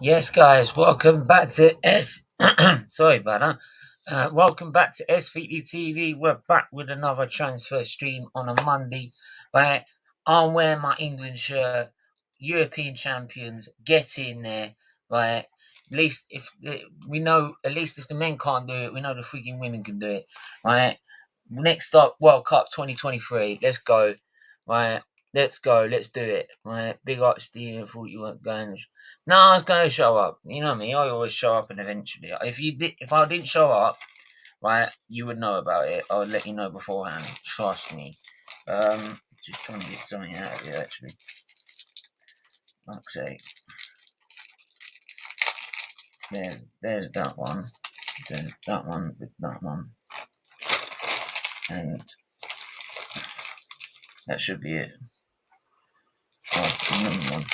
Yes, guys, welcome back to Sorry about that. Welcome back to SFeatleyTV. We're back with another transfer stream on a Monday. Right, I'm wearing my England shirt. European champions, get in there. Right, at least if we know, at least if the men can't do it, we know the freaking women can do it. Right. Next up, World Cup 2023. Let's go. Right. Let's go. Let's do it. Right. Big up, Steven. Thought you weren't going. No, I was going to show up. You know me. I always show up, and eventually, if I didn't show up, right, you would know about it. I would let you know beforehand. Trust me. Just trying to get something out of here. Actually, okay. There's that one. There's that one with that one, and that should be it. Oh, another one.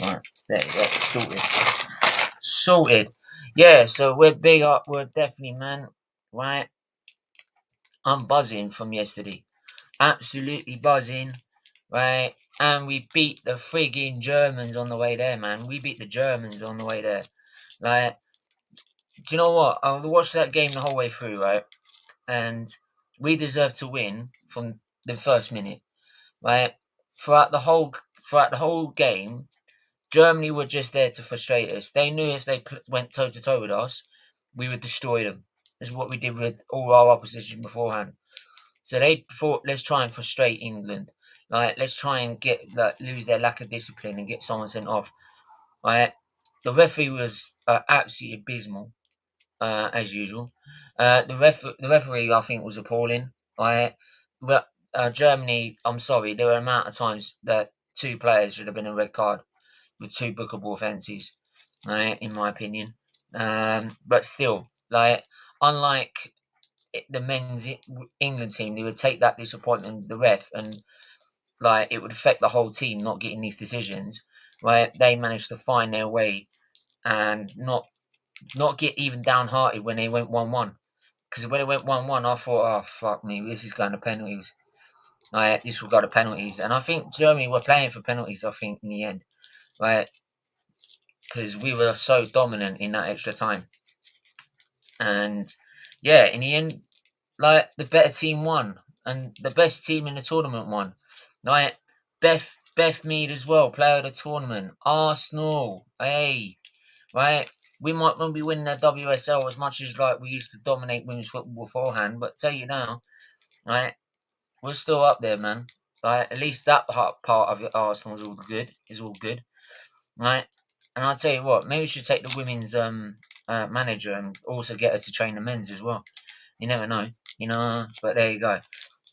Right, there you go. Sorted. Yeah, so we're big up. We're definitely, man. Right. I'm buzzing from yesterday. Absolutely buzzing. Right. And we beat the frigging Germans on the way there, man. We beat the Germans on the way there. Like, do you know what? I watched that game the whole way through, right? And we deserved to win from the first minute. Right. Throughout the whole game, Germany were just there to frustrate us. They knew if they went toe to toe with us, we would destroy them. This is what we did with all our opposition beforehand. So they thought, let's try and frustrate England. Like, let's try and lose their lack of discipline and get someone sent off. Right, the referee was absolutely abysmal, as usual. The referee, I think, was appalling. Right, but Germany, I'm sorry, there were amount of times that two players should have been a red card with two bookable offences, right, in my opinion. But still, like, unlike the men's England team, they would take that disappointment, the ref, and like it would affect the whole team not getting these decisions. Right, they managed to find their way and not get even downhearted when they went 1-1. Because when it went 1-1, I thought, oh fuck me, this is going to penalties. This will go to penalties, and I think Germany were playing for penalties. I think in the end, right, because we were so dominant in that extra time. And yeah, in the end, like the better team won, and the best team in the tournament won. Like Beth Mead as well, player of the tournament. Arsenal, hey, right. We might not be winning the WSL as much as like we used to dominate women's football beforehand, but tell you now, right, we're still up there, man. Right, at least that part of Arsenal is all good. Right. And I'll tell you what, maybe we should take the women's manager and also get her to train the men's as well. You never know, but there you go.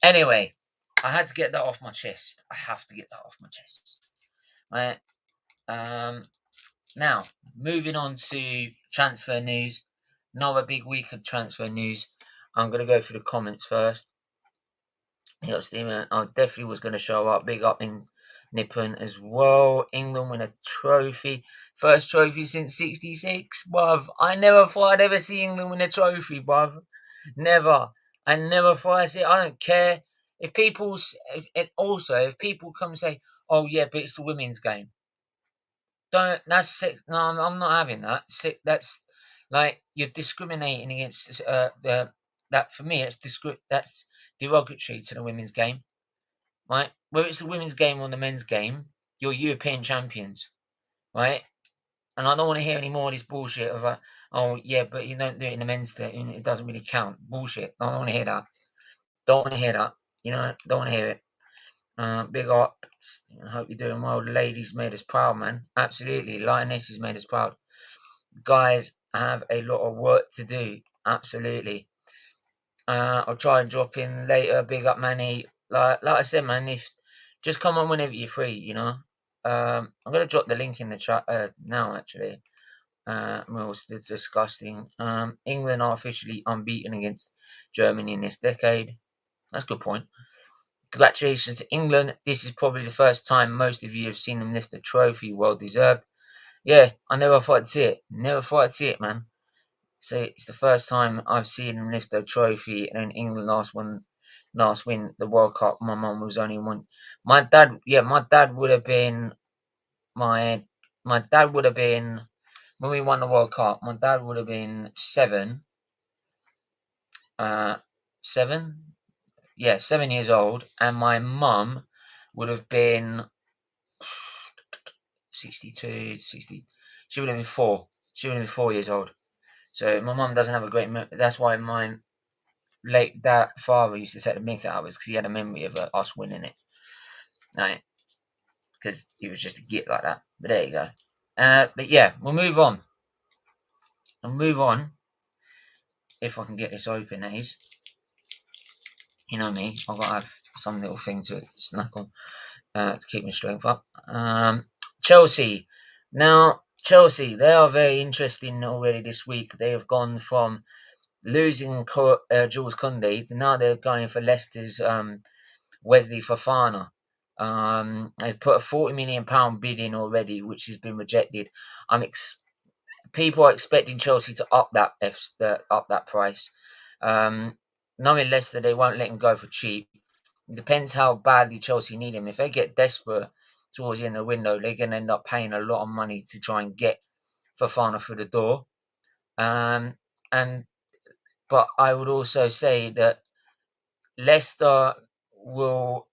Anyway, I had to get that off my chest. I have to get that off my chest. Right. Now, moving on to transfer news. Another big week of transfer news. I'm going to go through the comments first. Yep, Steven, I definitely was going to show up. Big up in Nippon as well. England win a trophy. First trophy since 66, bruv. I never thought I'd ever see England win a trophy, bruv. Never. I never thought I'd see it. I don't care. If people come and say, oh yeah, but it's the women's game. That's sick. No, I'm not having that. Sick. That's like you're discriminating against that for me. That's derogatory to the women's game, right? Whether it's the women's game or the men's game, you're European champions, right? And I don't want to hear any more of this bullshit of oh yeah, but you don't do it in the men's thing. It doesn't really count. Bullshit. I don't want to hear that. Don't want to hear that. Don't want to hear it. Big up. I hope you're doing well. The ladies made us proud, man. Absolutely. Lionesses made us proud. Guys have a lot of work to do. Absolutely. I'll try and drop in later. Big up, Manny. Like I said, man, if just come on whenever you're free, I'm gonna drop the link in the chat now actually. We're discussing. England are officially unbeaten against Germany in this decade. That's a good point. Congratulations to England. This is probably the first time most of you have seen them lift a trophy. Well deserved. Yeah, I never thought I'd see it. Never thought I'd see it, man. So it's the first time I've seen them lift a trophy and England last won last win the World Cup. My mum was only one. My dad, yeah, my dad would have been my dad would have been when we won the World Cup. My dad would have been 7, 7, yeah, 7 years old, and my mum would have been 62, 60. She would have been 4. She would have been 4 years old. So my mum doesn't have a great memory. That's why my late dad father used to take the mick out of us, because he had a memory of us winning it. Right? Because he was just a git like that. But there you go. But yeah, we'll move on. If I can get this open, that is. You know me, I've got to have some little thing to snack on to keep my strength up. Chelsea. Now, Chelsea, they are very interesting already this week. They have gone from losing Jules Koundé to now they're going for Leicester's Wesley Fofana. They've put a £40 million bid in already, which has been rejected. People are expecting Chelsea to up that price. Knowing Leicester, they won't let him go for cheap. It depends how badly Chelsea need him. If they get desperate towards the end of the window, they're going to end up paying a lot of money to try and get Fofana through the door. But I would also say that Leicester will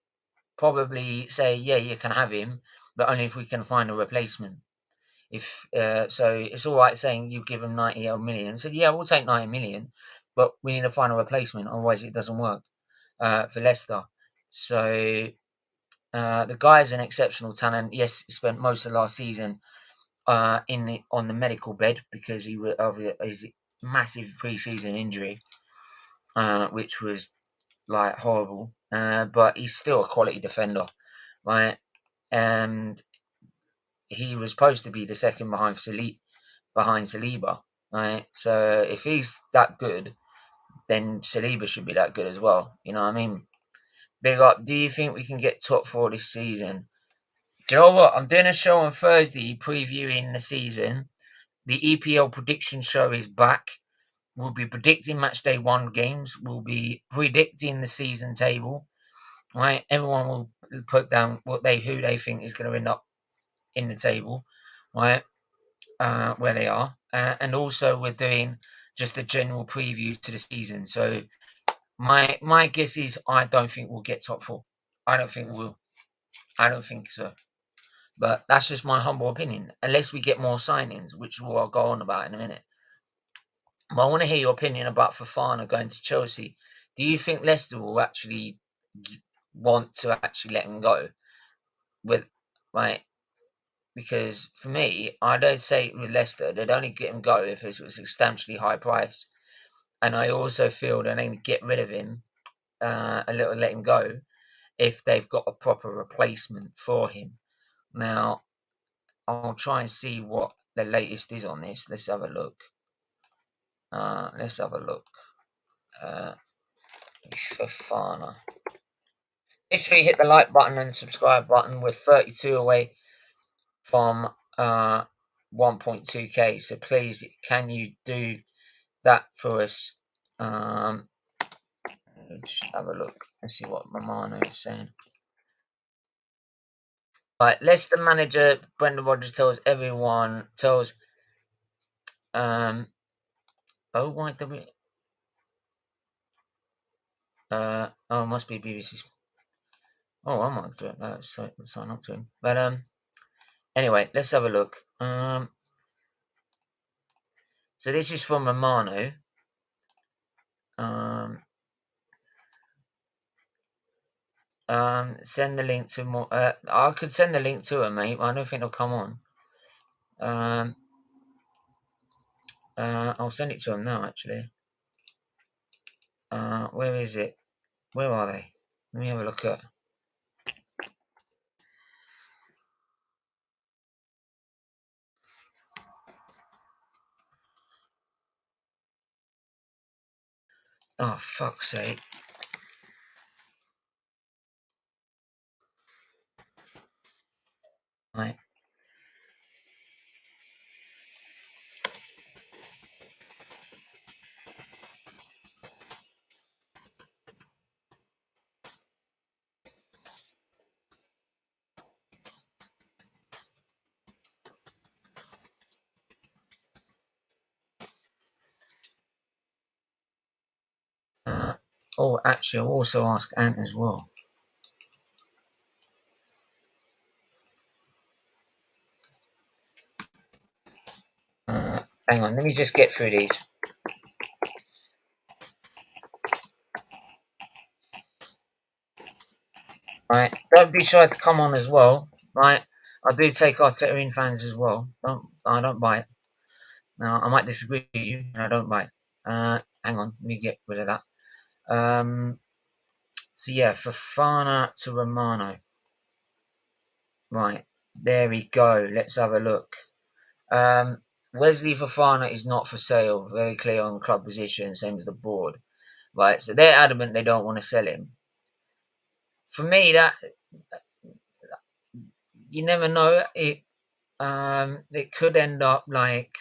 probably say, yeah, you can have him, but only if we can find a replacement. So it's all right saying you give him 90 million. So yeah, we'll take 90 million, but we need to find a replacement, otherwise it doesn't work for Leicester. So the guy's an exceptional talent. Yes, he spent most of last season on the medical bed because he was of his massive pre-season injury, which was like horrible. But he's still a quality defender, right? And he was supposed to be the second behind Saliba, right? So if he's that good, then Saliba should be that good as well. You know what I mean? Big up. Do you think we can get top 4 this season? Do you know what? I'm doing a show on Thursday previewing the season. The EPL prediction show is back. We'll be predicting match day 1 games. We'll be predicting the season table. Right? Everyone will put down who they think is going to end up in the table. Right? Where they are. And also we're doing just a general preview to the season. So my guess is I don't think we'll get top 4. I don't think we will. I don't think so. But that's just my humble opinion. Unless we get more signings, which I'll go on about in a minute. But I want to hear your opinion about Fofana going to Chelsea. Do you think Leicester will actually want to actually let him go? Because for me, I don't say with Leicester, they'd only get him go if it's a substantially high price. And I also feel they need to get rid of him, let him go, if they've got a proper replacement for him. Now, I'll try and see what the latest is on this. Let's have a look. Fofana. Make sure you hit the like button and subscribe button. We're 32 away from 1.2k. So please, can you do that for us? Let's have a look and see what Romano is saying. Right, Leicester manager Brendan Rodgers tells OYW. Must be BBC. Oh, I might do it. Sign up to him. But anyway, let's have a look. So this is from Romano. Send the link to more. I could send the link to her, mate. I don't think it'll come on. I'll send it to him now, actually. Where is it? Where are they? Let me have a look at. Oh, fuck's sake. Right. Oh, actually, I'll also ask Ant as well. Hang on, let me just get through these. Right, don't be shy to come on as well. Right, I do take Arteta in fans as well. I don't bite. Now I might disagree with you, and I don't bite. Hang on, let me get rid of that. So yeah, Fofana to Romano. Right, there we go. Let's have a look. Wesley Fofana is not for sale. Very clear on club position, same as the board. Right, so they're adamant they don't want to sell him. For me, that you never know. It could end up like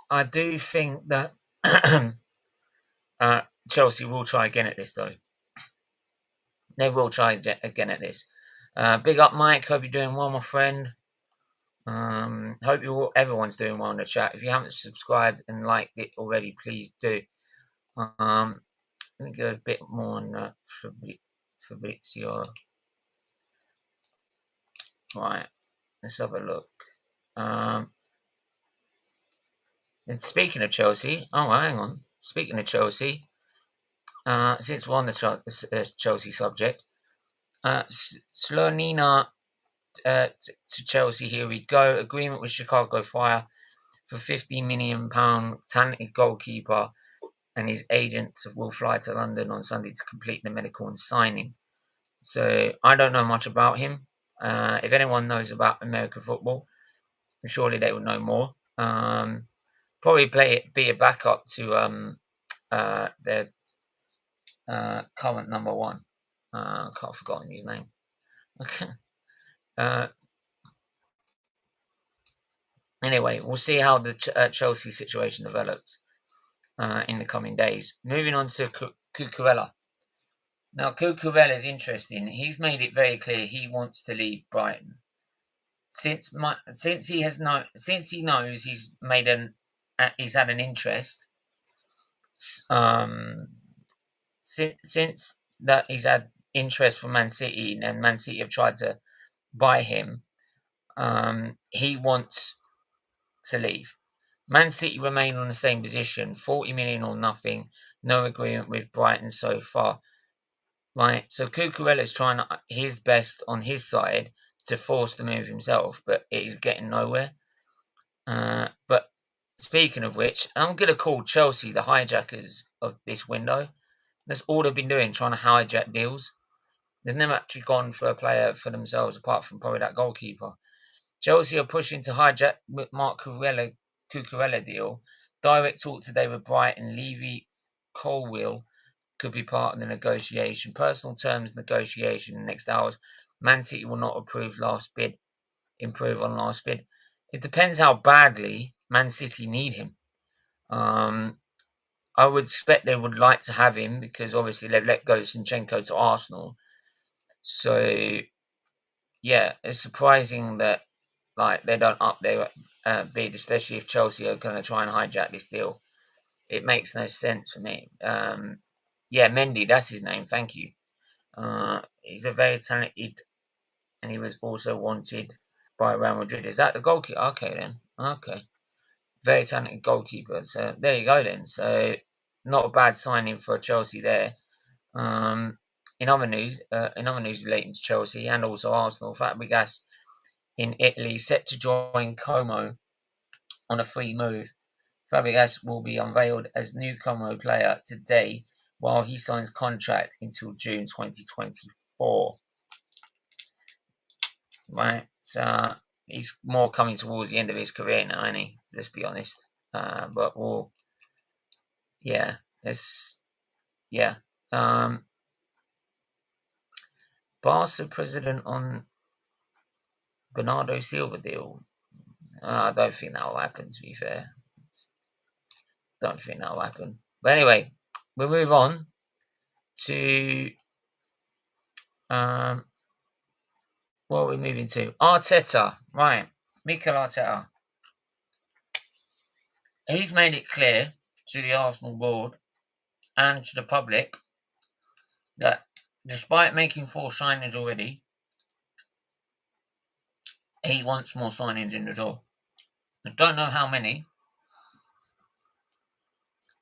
I do think that Chelsea will try again at this though. They will try again at this. Big up, Mike. Hope you're doing well, my friend. Hope everyone's doing well in the chat. If you haven't subscribed and liked it already, please do. Let me go a bit more on Fabrizio. Right, let's have a look. And speaking of Chelsea, hang on. Speaking of Chelsea, since we're on the Chelsea subject, Slonina to Chelsea. Here we go. Agreement with Chicago Fire for £15 million. Talented goalkeeper and his agent will fly to London on Sunday to complete the medical and signing. So I don't know much about him. If anyone knows about American football, surely they would know more. Probably be a backup to their current number one. I can't have forgotten his name. Okay. Anyway, we'll see how the Chelsea situation develops in the coming days. Moving on to Cucurella. Now, Cucurella is interesting. He's made it very clear he wants to leave Brighton. Since he knows he's had an interest. Since that he's had interest from Man City and Man City have tried to buy him, he wants to leave. Man City remain on the same position, 40 million or nothing, no agreement with Brighton so far. Right, so Cucurella is trying his best on his side to force the move himself, but it is getting nowhere. But speaking of which, I'm going to call Chelsea the hijackers of this window. That's all they've been doing, trying to hijack deals. They've never actually gone for a player for themselves, apart from probably that goalkeeper. Chelsea are pushing to hijack Mark Cucurella deal. Direct talk today with Brighton. Levy Colwill could be part of the negotiation. Personal terms negotiation in the next hours. Man City will not improve on last bid. It depends how badly Man City need him. I would expect they would like to have him because obviously they've let go Zinchenko to Arsenal. So yeah, it's surprising that they don't up their bid, especially if Chelsea are going to try and hijack this deal. It makes no sense for me. Yeah, Mendy, that's his name. Thank you. He's a very talented, and he was also wanted by Real Madrid. Is that the goalkeeper? Okay, then. Okay. Very talented goalkeeper. So there you go, then. So not a bad signing for Chelsea there. In other news relating to Chelsea and also Arsenal, Fabregas in Italy set to join Como on a free move. Fabregas will be unveiled as new Como player today while he signs contract until June 2024. Right, he's more coming towards the end of his career now, isn't he? Let's be honest. But Barca president on Bernardo Silva deal. I don't think that will happen, to be fair. Don't think that will happen. But anyway, we'll move on to what are we moving to? Arteta. Right. Mikel Arteta. He's made it clear to the Arsenal board and to the public that despite making 4 signings already, he wants more signings in the door. I don't know how many,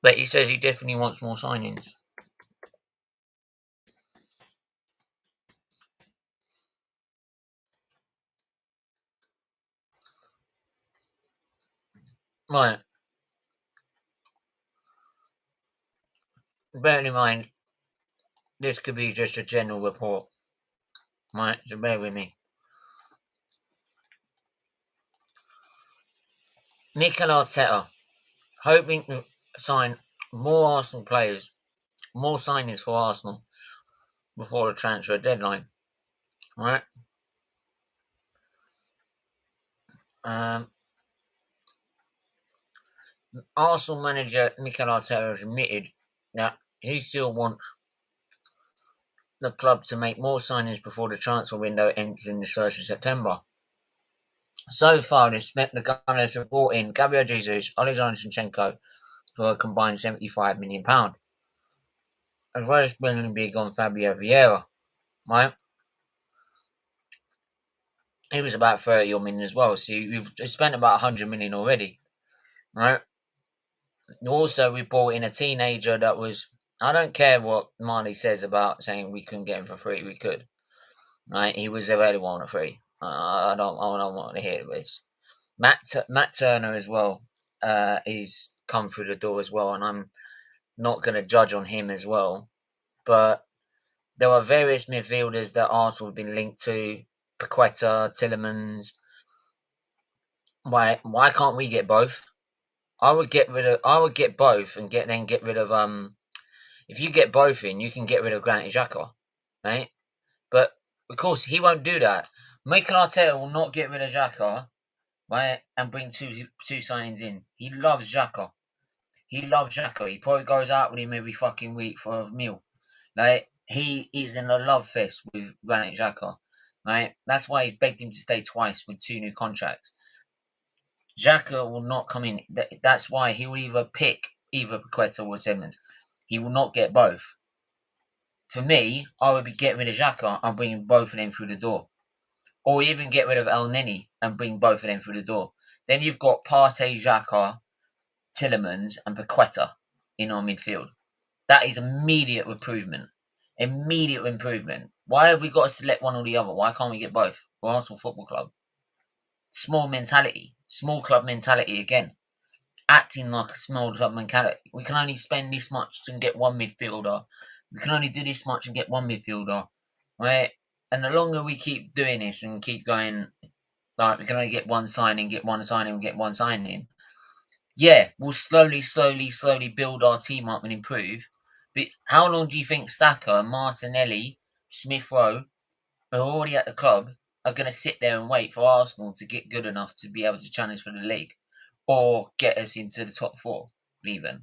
but he says he definitely wants more signings. Right. Bearing in mind, this could be just a general report. Right, so bear with me. Mikel Arteta, hoping to sign more Arsenal players, more signings for Arsenal before the transfer deadline. Right? Arsenal manager Mikel Arteta has admitted that he still wants the club to make more signings before the transfer window ends in the 1st of September. So far, the Gunners have brought in Gabriel Jesus, Alexander Zinchenko for a combined £75 million, as well as bringing big on Fabio Vieira. Right? He was about 30 million as well, so we've spent about 100 million already. Right? Also, we brought in a teenager that was. I don't care what Marley says about saying we couldn't get him for free. We could. Right? He was available on a free. I don't want to hear this. Matt Turner as well is come through the door as well, and I'm not going to judge on him as well. But there are various midfielders that Arsenal have been linked to: Paqueta, Tielemans. Why can't we get both? I would get both and get rid of If you get both in, you can get rid of Granit Xhaka, right? But of course he won't do that. Mikel Arteta will not get rid of Xhaka, right, and bring two signings in. He loves Xhaka. He probably goes out with him every fucking week for a meal. Like, he is in a love fest with Granit Xhaka, right? That's why he's begged him to stay twice with 2 new contracts. Xhaka will not come in. That's why he will either pick either Paqueta or Simmons. He will not get both. For me, I would be getting rid of Xhaka and bringing both of them through the door. Or even get rid of El Neni and bring both of them through the door. Then you've got Partey, Xhaka, Tielemans and Paqueta in our midfield. That is immediate improvement. Immediate improvement. Why have we got to select one or the other? Why can't we get both? We're Arsenal Football Club. Small mentality. Small club mentality again. Acting like a small club mentality. We can only spend this much and get one midfielder. We can only do this much and get one midfielder. Right? And the longer we keep doing this and keep going, like, we can only get one signing, get one signing. Yeah, we'll slowly build our team up and improve. But how long do you think Saka, Martinelli, Smith Rowe, who are already at the club, are going to sit there and wait for Arsenal to get good enough to be able to challenge for the league? Or get us into the top 4, even,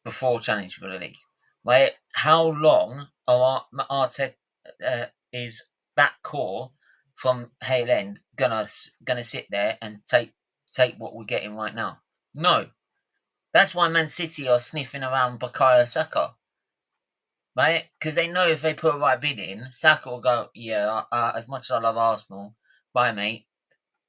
before challenge for the league? Right? How long are Arteta is that core from Hale End gonna sit there and take what we're getting right now? No. That's why Man City are sniffing around Bukayo Saka. Right? Because they know if they put a right bid in, Saka will go, yeah, as much as I love Arsenal, bye, mate.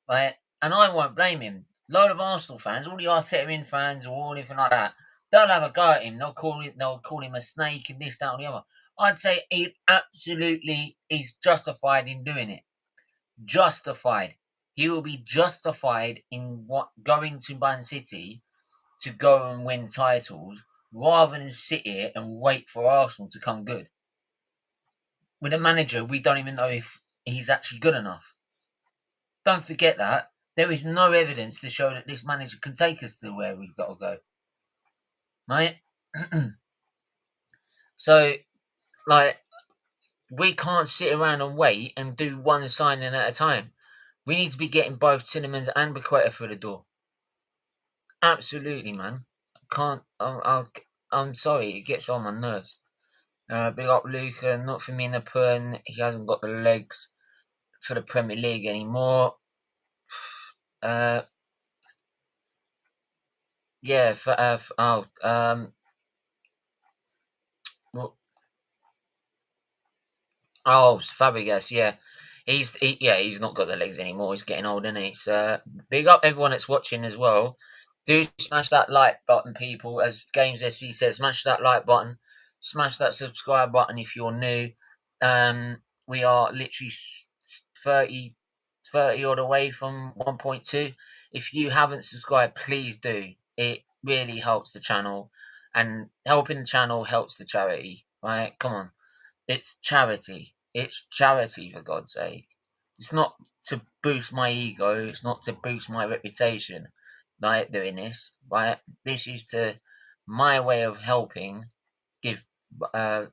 Right? And I won't blame him. Load of Arsenal fans, all the Arteta in fans or anything like that, they'll have a go at him. They'll call him a snake and this, that, or the other. I'd say he absolutely is justified in doing it. Justified. He will be justified in going to Man City to go and win titles rather than sit here and wait for Arsenal to come good. With a manager, we don't even know if he's actually good enough. Don't forget that. There is no evidence to show that this manager can take us to where we've got to go. Right? So, like, we can't sit around and wait and do one signing at a time. We need to be getting both Tielemans and Paqueta through the door. Absolutely, man. I'm sorry, it gets on my nerves. Big up Luca, not for me in the pun. He hasn't got the legs for the Premier League anymore. Yeah, well, oh, Fabregas, yeah. He's not got the legs anymore. He's getting old, isn't he? So big up everyone that's watching as well. Do smash that like button, people. As Games SC says, smash that like button, smash that subscribe button if you're new. We are literally 30, 30 odd away from 1.2. If you haven't subscribed, please do. It really helps the channel, and helping the channel helps the charity. Right? Come on. It's charity. It's charity, for God's sake. It's not to boost my ego. It's not to boost my reputation. Like doing this, right? This is to my way of helping give uh,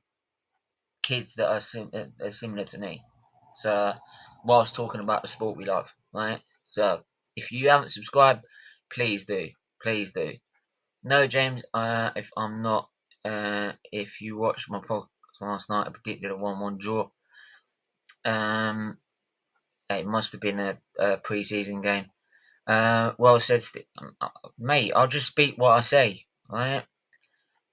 kids that are similar to me. So, whilst talking about the sport we love, right? So, if you haven't subscribed, please do. Please do. No, James. If I'm not, if you watched my podcast last night, I predicted a 1-1 draw. It must have been a pre-season game. Well said, mate. I'll just speak what I say. Right.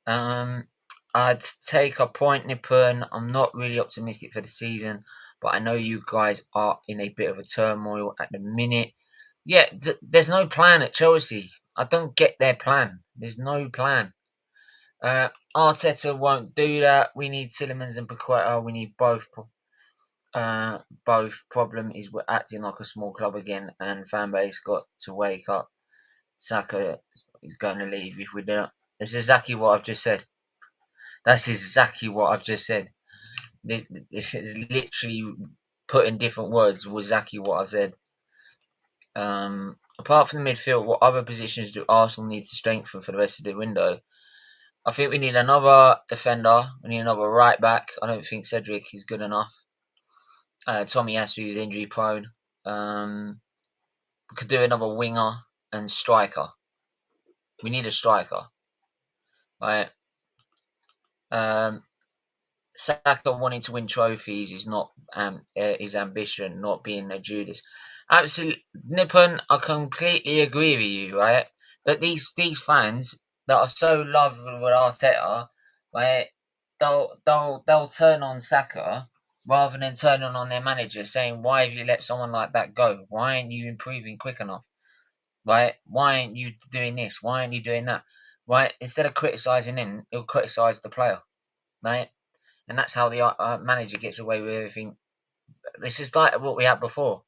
I'd take a point, Nippon. I'm not really optimistic for the season, but I know you guys are in a bit of a turmoil at the minute. Yeah, there's no plan at Chelsea. I don't get their plan. There's no plan. Arteta won't do that. We need Tielemans and Paqueta. We need both. Both. Problem is we're acting like a small club again, and fan base got to wake up. Saka is going to leave if we don't. That's exactly what I've just said. That's exactly what I've just said. It's literally put in different words. Was exactly what I've said. Apart from the midfield, what other positions do Arsenal need to strengthen for the rest of the window? I think we need another defender. We need another right back. I don't think Cedric is good enough. Tomiyasu is injury prone. We could do another winger and striker. We need a striker, right? Saka wanting to win trophies is not his ambition, not being a Judas. Absolutely, Nippon, I completely agree with you, right? But these fans that are so loved with Arteta, right? They'll turn on Saka rather than turning on their manager, saying, "Why have you let someone like that go? Why aren't you improving quick enough? Right? Why aren't you doing this? Why aren't you doing that? Right? Instead of criticising him, he'll criticise the player, right? And that's how the manager gets away with everything. This is like what we had before.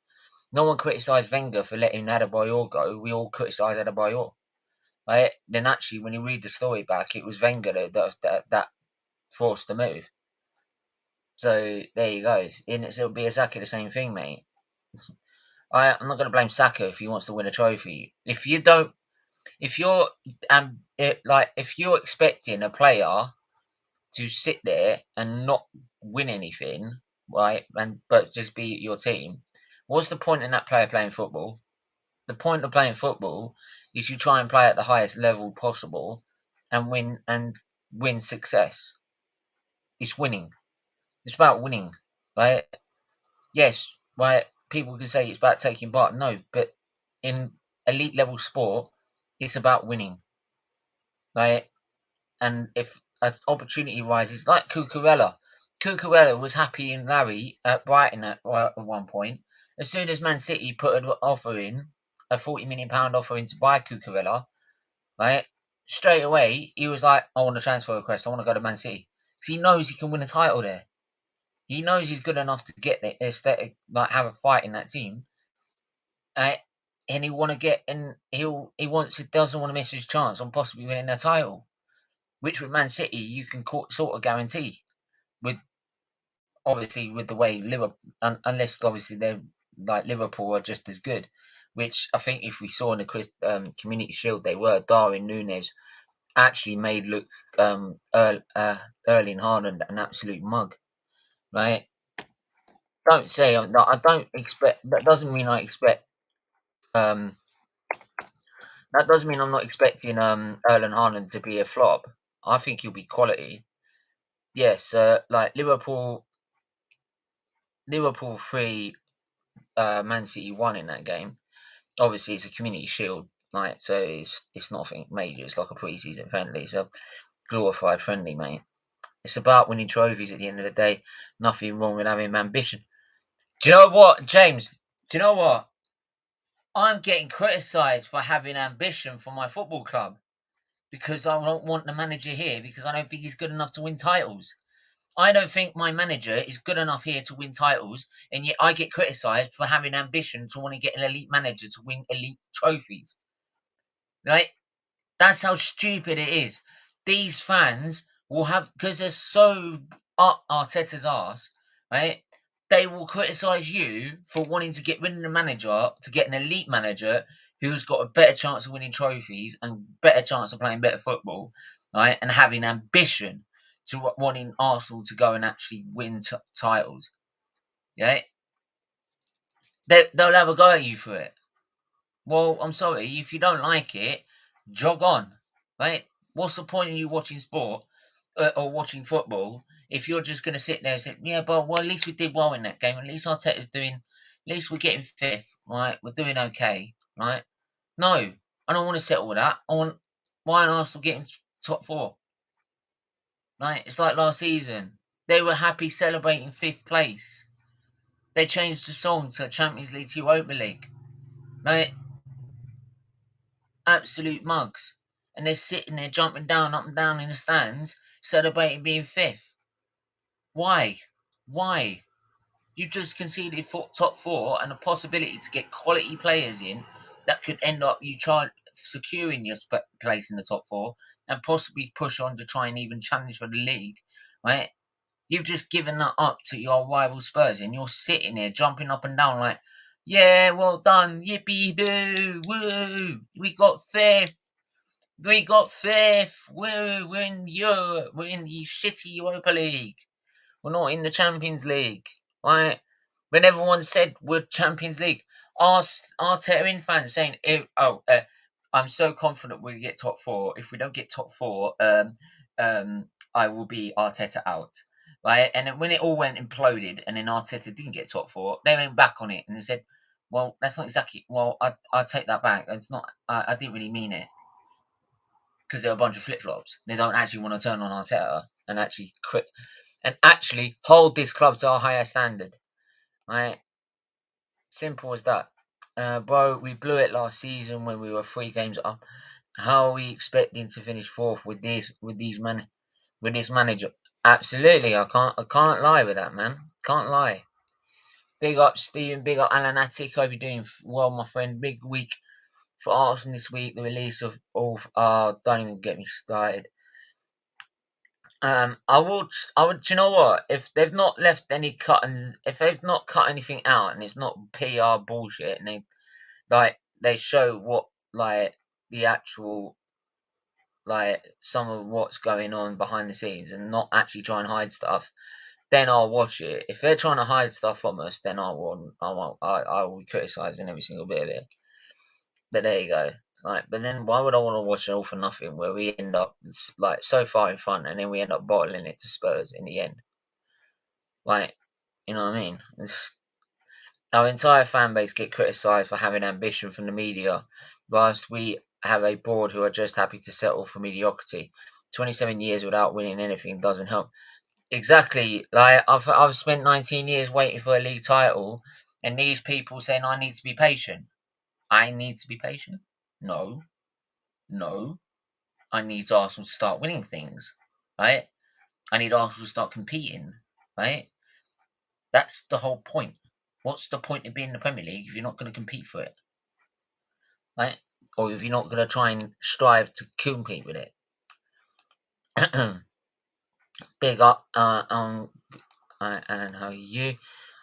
No one criticised Wenger for letting Adebayor go. We all criticised Adebayor. Right? Then actually, when you read the story back, it was Wenger that forced the move. So there you go. And it'll be exactly the same thing, mate. I'm not going to blame Saka if he wants to win a trophy. If you're if you're expecting a player to sit there and not win anything, right? But just be your team. What's the point in that player playing football? The point of playing football is you try and play at the highest level possible and win success. It's winning. It's about winning, right? Yes, right. People can say it's about taking part. No, but in elite level sport, it's about winning, right? And if an opportunity rises, like Cucurella was happy in Larry at Brighton at one point. As soon as Man City put an offer in, a £40 million offer in to buy Cucurella, right? Straight away, he was like, I want a transfer request. I want to go to Man City. Because he knows he can win a title there. He knows he's good enough to get there, like have a fight in that team. And he want to get, and doesn't want to miss his chance on possibly winning a title. Which with Man City, you can sort of guarantee. With obviously with the way Liverpool, unless obviously they're like Liverpool are just as good, which I think if we saw in the Community Shield they were. Darwin Núñez actually made look Erling Haaland an absolute mug, right? Don't say I don't expect. That doesn't mean I expect. Um, that doesn't mean I'm not expecting Erling Haaland to be a flop. I think he'll be quality. Yes, like Liverpool 3, Man City 1 in that game. Obviously, it's a Community Shield. Like, so it's nothing major. It's like a pre-season friendly. It's a glorified friendly, mate. It's about winning trophies at the end of the day. Nothing wrong with having ambition. Do you know what, James? Do you know what? I'm getting criticised for having ambition for my football club because I don't want the manager here because I don't think he's good enough to win titles. I don't think my manager is good enough here to win titles, and yet I get criticised for having ambition to want to get an elite manager to win elite trophies. Right? That's how stupid it is. These fans will have, because they're so up Arteta's arse, right? They will criticise you for wanting to get rid of the manager to get an elite manager who's got a better chance of winning trophies and better chance of playing better football, right? And having ambition to wanting Arsenal to go and actually win titles. Yeah, they'll have a go at you for it. Well, I'm sorry, if you don't like it, jog on, right? What's the point of you watching sport or watching football if you're just going to sit there and say, yeah, but well, at least we did well in that game. At least Arteta's doing, at least we're getting fifth, right? We're doing okay, right? No, I don't want to settle with that. I want Bayern Arsenal getting top four. Right? It's like last season. They were happy celebrating fifth place. They changed the song to Champions League to Europa League. Right? Absolute mugs. And they're sitting there jumping down, up and down in the stands, celebrating being fifth. Why? Why? You just conceded top four and a possibility to get quality players in that could end up you try securing your place in the top four and possibly push on to try and even challenge for the league, right? You've just given that up to your rival Spurs and you're sitting there jumping up and down like, yeah, well done, yippee-doo, woo, we got fifth. We got fifth. We're in Europe. We're in the shitty Europa League. We're not in the Champions League. Right? When everyone said we're Champions League, Arteta in fans saying, I'm so confident we'll get top four. If we don't get top four, I will be Arteta out. Right? And then when it all went imploded and then Arteta didn't get top four, they went back on it and they said, well, that's not exactly, well, I take that back. It's not, I didn't really mean it. Because they're a bunch of flip-flops. They don't actually want to turn on Arteta and actually quit and actually hold this club to a higher standard. Right? Simple as that. Bro, we blew it last season when we were 3 games up. How are we expecting to finish fourth with this manager? Absolutely, I can't lie with that, man. Can't lie. Big up Stephen, big up Alan Attic. Hope you're doing well, my friend. Big week for Arsenal this week. The release of don't even get me started. I would. Do you know what? If they've not left any cuttings, if they've not cut anything out, and it's not PR bullshit, and they show what the actual some of what's going on behind the scenes, and not actually try and hide stuff, then I'll watch it. If they're trying to hide stuff from us, then I will be criticising every single bit of it. But there you go. But then why would I want to watch it all for nothing where we end up so far in front and then we end up bottling it to Spurs in the end? You know what I mean? Our entire fan base get criticised for having ambition from the media, whilst we have a board who are just happy to settle for mediocrity. 27 years without winning anything doesn't help. Exactly. I've spent 19 years waiting for a league title, and these people saying I need to be patient. I need to be patient? No. I need Arsenal to start winning things, right? I need Arsenal to start competing, right? That's the whole point. What's the point of being in the Premier League if you're not going to compete for it, right? Or if you're not going to try and strive to compete with it? Big up, Alan, how are you?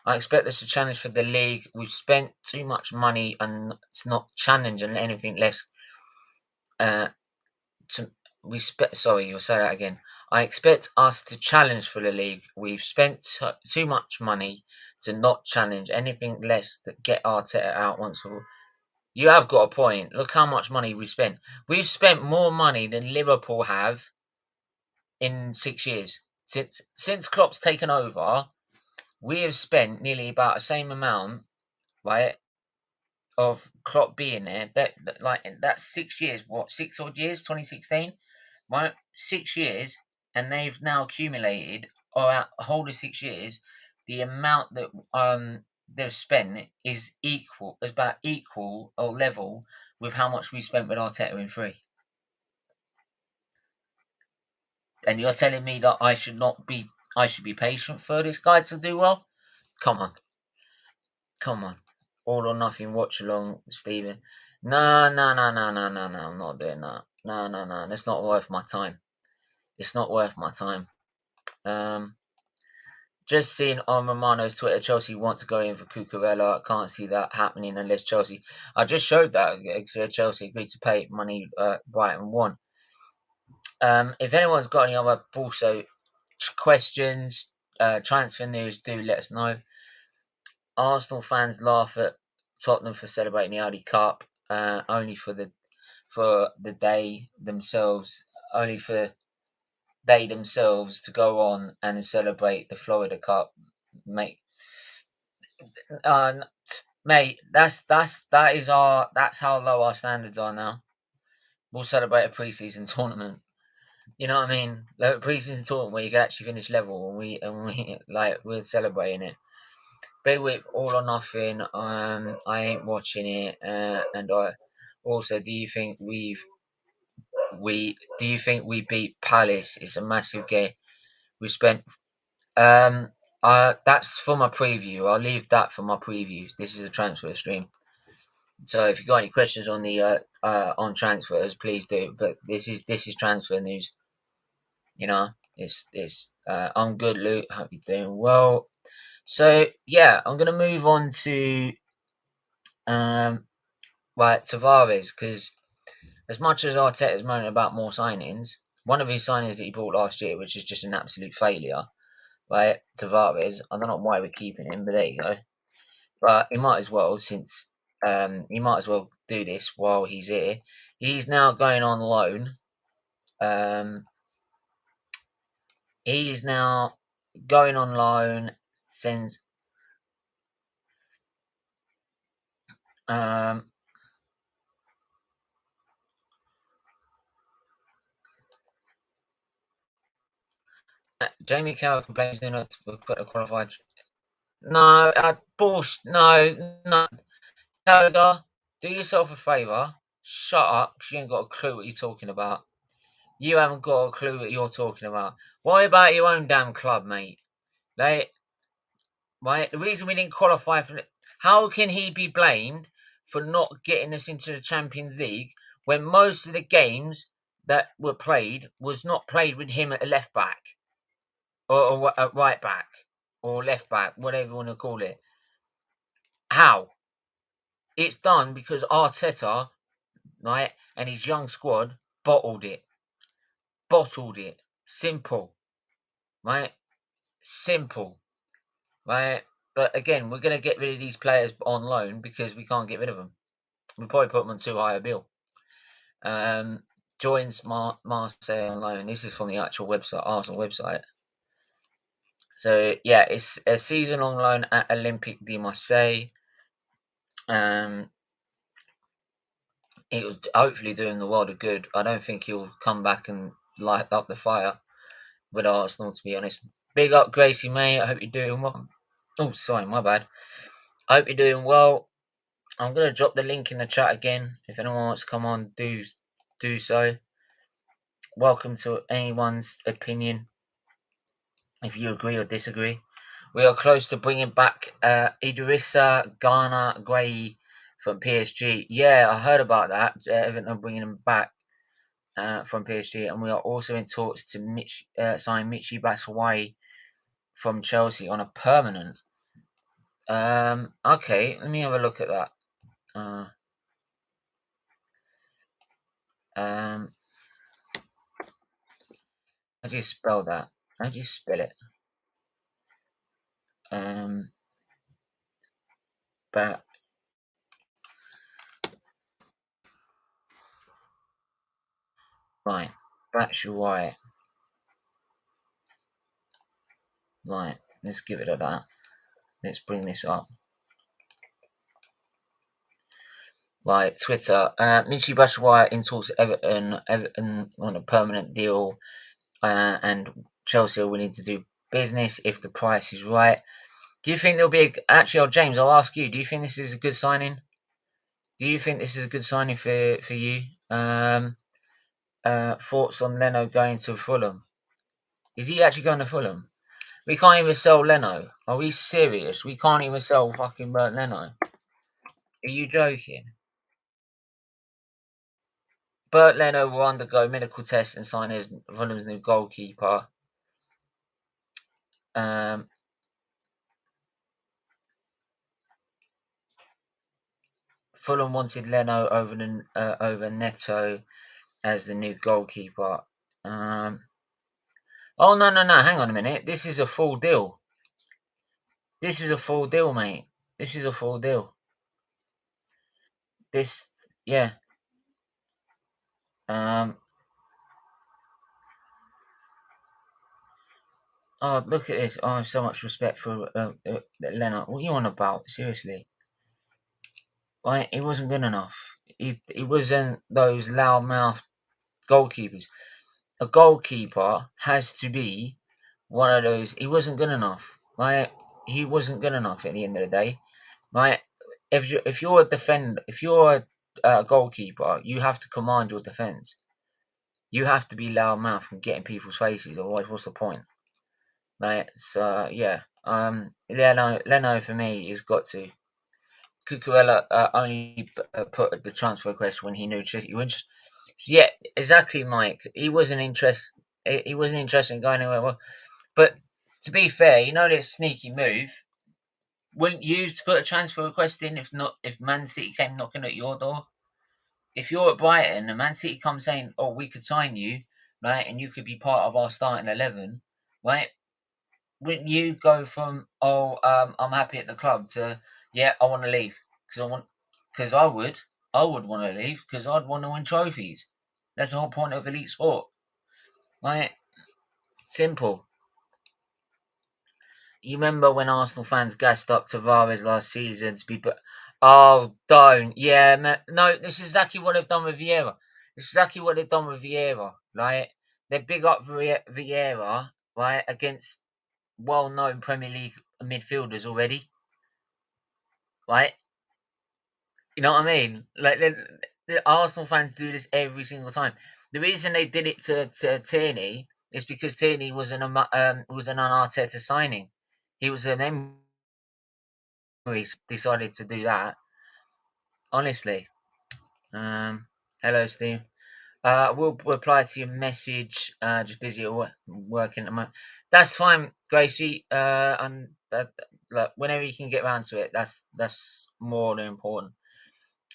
I expect this to challenge for the league. We've spent too much money and it's not challenging anything less. Sorry, you'll say that again. I expect us to challenge for the league. We've spent too much money to not challenge anything less to get Arteta out once for all. You have got a point. Look how much money we spent. We've spent more money than Liverpool have in 6 years. Since Klopp's taken over, we have spent nearly about the same amount, right? of Klopp being there, that's 6 years, what, 6 odd years, 2016, right? 6 years, and they've now accumulated, or a whole of 6 years, the amount that they've spent is about equal or level with how much we spent with Arteta in 3. And you're telling me that I should be patient for this guy to do well? Come on. Come on. All or nothing watch along, Stephen. No, no, no, no, no, no, no. I'm not doing that. No, no, no. It's not worth my time. It's not worth my time. Just seeing on Romano's Twitter, Chelsea want to go in for Cucurella. Can't see that happening unless Chelsea. I just showed that Chelsea agreed to pay money. Brighton won. If anyone's got any other also questions, transfer news, do let us know. Arsenal fans laugh at Tottenham for celebrating the Audi Cup, only for the day themselves, only for they themselves to go on and celebrate the Florida Cup, mate. Mate, that's how low our standards are now. We'll celebrate a pre-season tournament. You know what I mean? Like a pre-season tournament where you can actually finish level, and we we're celebrating it. Big Whip, All or Nothing. I ain't watching it. And I also, do you think we beat Palace? It's a massive game. We spent. That's for my preview. I'll leave that for my preview. This is a transfer stream. So if you got any questions on the on transfers, please do. But this is transfer news. You know, I'm good, Luke. Hope you're doing well. So yeah, I'm gonna move on to Tavares, because as much as Arteta's moaning about more signings, one of his signings that he bought last year, which is just an absolute failure, right? Tavares. I don't know why we're keeping him, but there you go. But he might as well, since he might as well do this while he's here. He's now going on loan. He is now going on loan since Jamie Carroll complains Nuno put a qualified. No, bullshit. No. Gallagher, do yourself a favour. Shut up, because you ain't got a clue what you're talking about. You haven't got a clue what you're talking about. Worry about your own damn club, mate. Right? The reason we didn't qualify for it. How can he be blamed for not getting us into the Champions League when most of the games that were played was not played with him at a left back? Or a right back? Or left back? Whatever you want to call it. How? It's done because Arteta, right, and his young squad bottled it. Simple. Right? Simple. Right? But again, we're going to get rid of these players on loan because we can't get rid of them. We'll probably put them on too high a bill. Joins Marseille on loan. This is from the actual website, Arsenal website. So, yeah, it's a season-long loan at Olympique de Marseille. It was hopefully doing the world of good. I don't think he'll come back and light up the fire with Arsenal, to be honest. Big up, Gracie, mate. I hope you're doing well. Oh, sorry, my bad. I hope you're doing well. I'm going to drop the link in the chat again. If anyone wants to come on, do so. Welcome to anyone's opinion, if you agree or disagree. We are close to bringing back Idrissa Gana Gueye from PSG. Yeah, I heard about that. Everton bringing him back from PSG, and we are also in talks to sign Michy Batshuayi from Chelsea on a permanent. Okay, let me have a look at that. How do you spell that? How do you spell it? But right, Batshuayi. Right, let's give it a that. Let's bring this up. Right, Twitter. Michy Batshuayi in talks to Everton. Everton on a permanent deal, and Chelsea are willing to do business if the price is right. Do you think there'll be actually? James, I'll ask you. Do you think this is a good signing? Do you think this is a good signing for you? Thoughts on Leno going to Fulham? Is he actually going to Fulham? We can't even sell Leno. Are we serious? We can't even sell fucking Leno. Are you joking? Bert Leno will undergo medical tests and sign as Fulham's new goalkeeper. Fulham wanted Leno over Neto as the new goalkeeper. Oh no! Hang on a minute. This is a full deal. This is a full deal, mate. This is a full deal. Yeah. Oh, look at this. Oh, I have so much respect for Leno. What are you on about? Seriously. Right, he wasn't good enough. He wasn't those loudmouth goalkeepers. A goalkeeper has to be one of those. He wasn't good enough. Right, he wasn't good enough at the end of the day. Right, if you're a defender, if you're a goalkeeper, you have to command your defense. You have to be loudmouth and get in people's faces. Otherwise, what's the point? Like, so yeah. Leno for me has got to. Cucurella only put the transfer request when he knew Chelsea would. Yeah, exactly, Mike. He wasn't interested. He wasn't interested in going anywhere. Well, but to be fair, you know this sneaky move. Wouldn't you put a transfer request in if Man City came knocking at your door? If you're at Brighton and Man City come saying, "Oh, we could sign you, right, and you could be part of our starting 11," right? Wouldn't you go from I'm happy at the club to yeah, I want to leave because I would want to leave because I'd want to win trophies. That's the whole point of elite sport, right? Simple. You remember when Arsenal fans gassed up Tavares last season to be oh, don't. Yeah, man. No, this is exactly what they've done with Vieira. This is exactly what they've done with Vieira, right? They big up Vieira, right, against well-known Premier League midfielders already, right? You know what I mean? Like the Arsenal fans do this every single time. The reason they did it to Tierney is because Tierney was an Arteta signing. He was an Emery decided to do that. Honestly, hello, Steve. We'll reply to your message. Just busy at working at the moment. That's fine, Gracie. And look, whenever you can get around to it, that's more than important.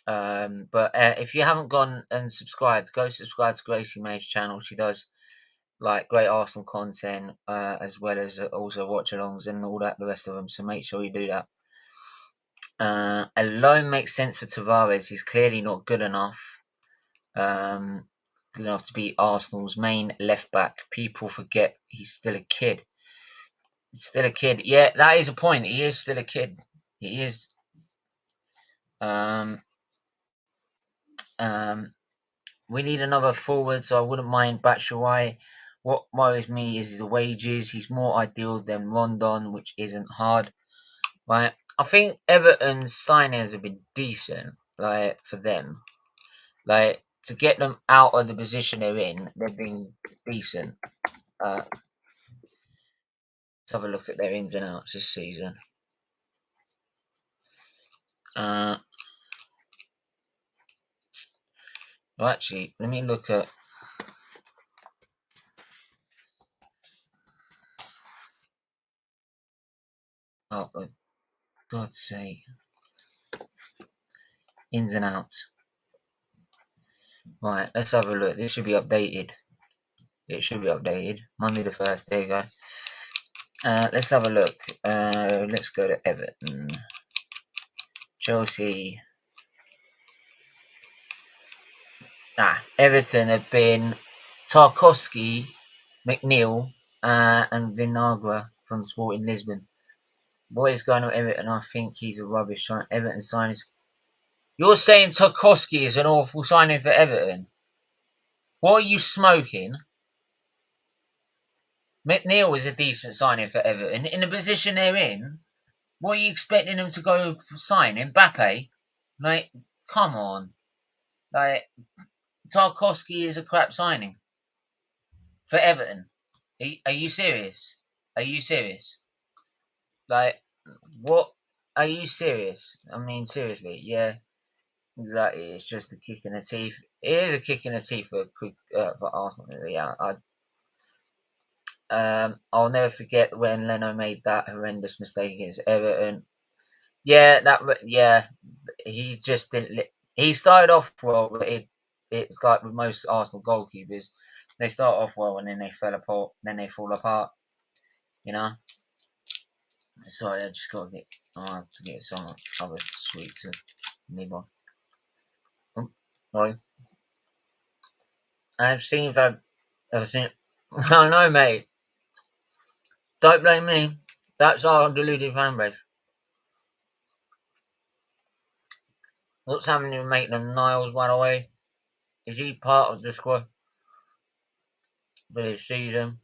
But if you haven't gone and subscribed, go subscribe to Gracie May's channel. She does like great Arsenal content, as well as also watch-alongs and all that, the rest of them. So make sure you do that. A loan makes sense for Tavares. He's clearly not good enough. Good enough to be Arsenal's main left back. People forget he's still a kid. He's still a kid. Yeah, that is a point. He is still a kid. He is. We need another forward, so I wouldn't mind Batshuayi. What worries me is the wages. He's more ideal than Rondon, which isn't hard. Right? I think Everton's signings have been decent, like for them. Like to get them out of the position they're in, they've been decent. Let's have a look at their ins and outs this season. Well, actually, let me look at. Oh, for God's sake. Ins and outs. Right, let's have a look. This should be updated. It should be updated. Monday the 1st. There you go. Let's have a look. Let's go to Everton. Chelsea. Everton have been Tarkowski, McNeil, and Vinagre from Sporting Lisbon. What is going on Everton? I think he's a rubbish sign. Everton signings. You're saying Tarkowski is an awful signing for Everton? What are you smoking? McNeil is a decent signing for Everton. In the position they're in, what are you expecting them to go for sign? Mbappe? Like, come on. Like, Tarkowski is a crap signing for Everton. Are you serious? Are you serious? Like, what? Are you serious? I mean, seriously, yeah, exactly. It's just a kick in the teeth. It is a kick in the teeth for Arsenal. Yeah, I'll never forget when Leno made that horrendous mistake against Everton. Yeah, he just didn't. He started off well, but it's like with most Arsenal goalkeepers, they start off well and then they fell apart. Then they fall apart. You know. Sorry, I just gotta get. I have to get some other sweet to nib on. Sorry. I've seen that. I've seen. I know, mate. Don't blame me. That's our deluded fan base. What's happening with Maitland-Niles, by the way? Is he part of the squad for this season?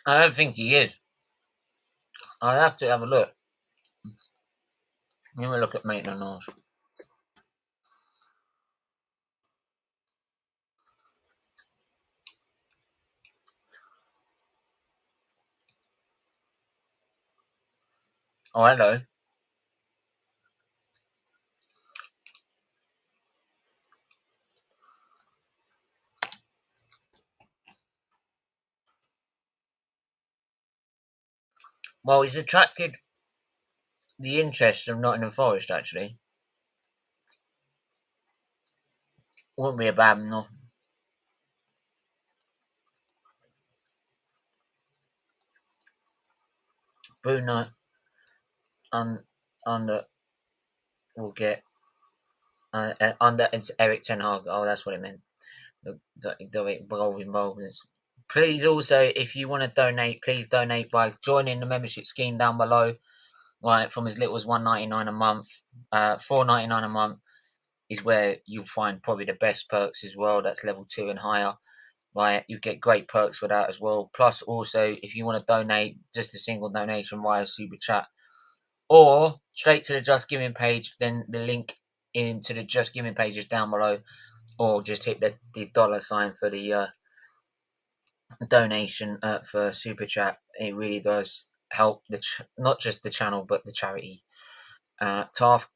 I don't think he is. I'll have to have a look. Let me look at Maitland-Niles. Oh, hello. Well, he's attracted the interest of Nottingham Forest, actually. Wouldn't be a bad enough. Bruno under will get under it's Eric Ten Hag. Oh, that's what it meant. The involvements. Please also, if you want to donate, please donate by joining the membership scheme down below. Right, from as little as $1.99 a month, $4.99 a month is where you'll find probably the best perks as well. That's level 2 and higher. Right, you get great perks for that as well. Plus, also, if you want to donate, just a single donation via Super Chat or straight to the Just Giving page, then the link into the Just Giving page is down below, or just hit the dollar sign for the donation for Super Chat. It really does help not just the channel but the charity. Tarkowski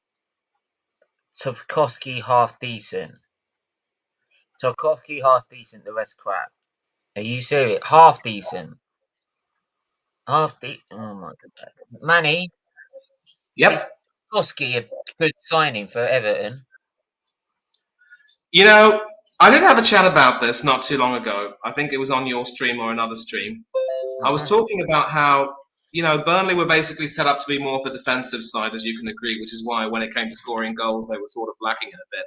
half decent. Tarkowski half decent. The rest crap. Are you serious? Half decent. Half decent. Oh my god, Manny. Yep. Is Tarkowski a good signing for Everton? You know, I did have a chat about this not too long ago. I think it was on your stream or another stream. I was talking about how, Burnley were basically set up to be more of a defensive side, as you can agree, which is why when it came to scoring goals, they were sort of lacking it a bit.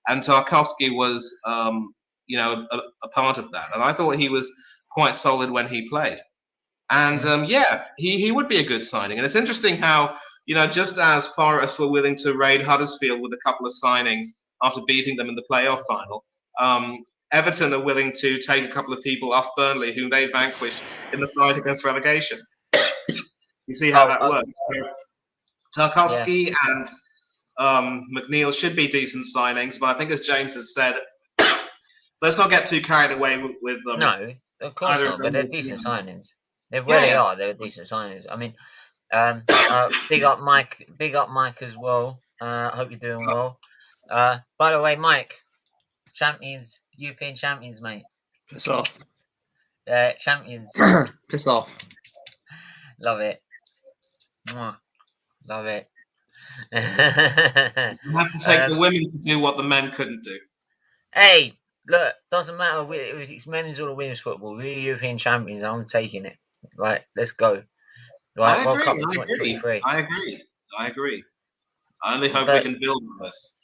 And Tarkowski was, a part of that. And I thought he was quite solid when he played. And he would be a good signing. And it's interesting how, just as Forest were willing to raid Huddersfield with a couple of signings after beating them in the playoff final, Everton are willing to take a couple of people off Burnley, whom they vanquished in the fight against relegation. You see how that works. So, Tarkowski and McNeil should be decent signings, but I think, as James has said, let's not get too carried away with them. No, of course not. But they're decent signings. They really are. They're decent signings. I mean, big up Mike as well. Hope you're doing well. By the way, Mike, European champions, mate. Piss off. Champions. Piss off. Love it. Love it. You have to take the women to do what the men couldn't do. Hey, look, doesn't matter if it's men's or women's football. We're European champions. I'm taking it. Right, let's go. Right, World Cup 2023. I agree. I only hope we can build on this.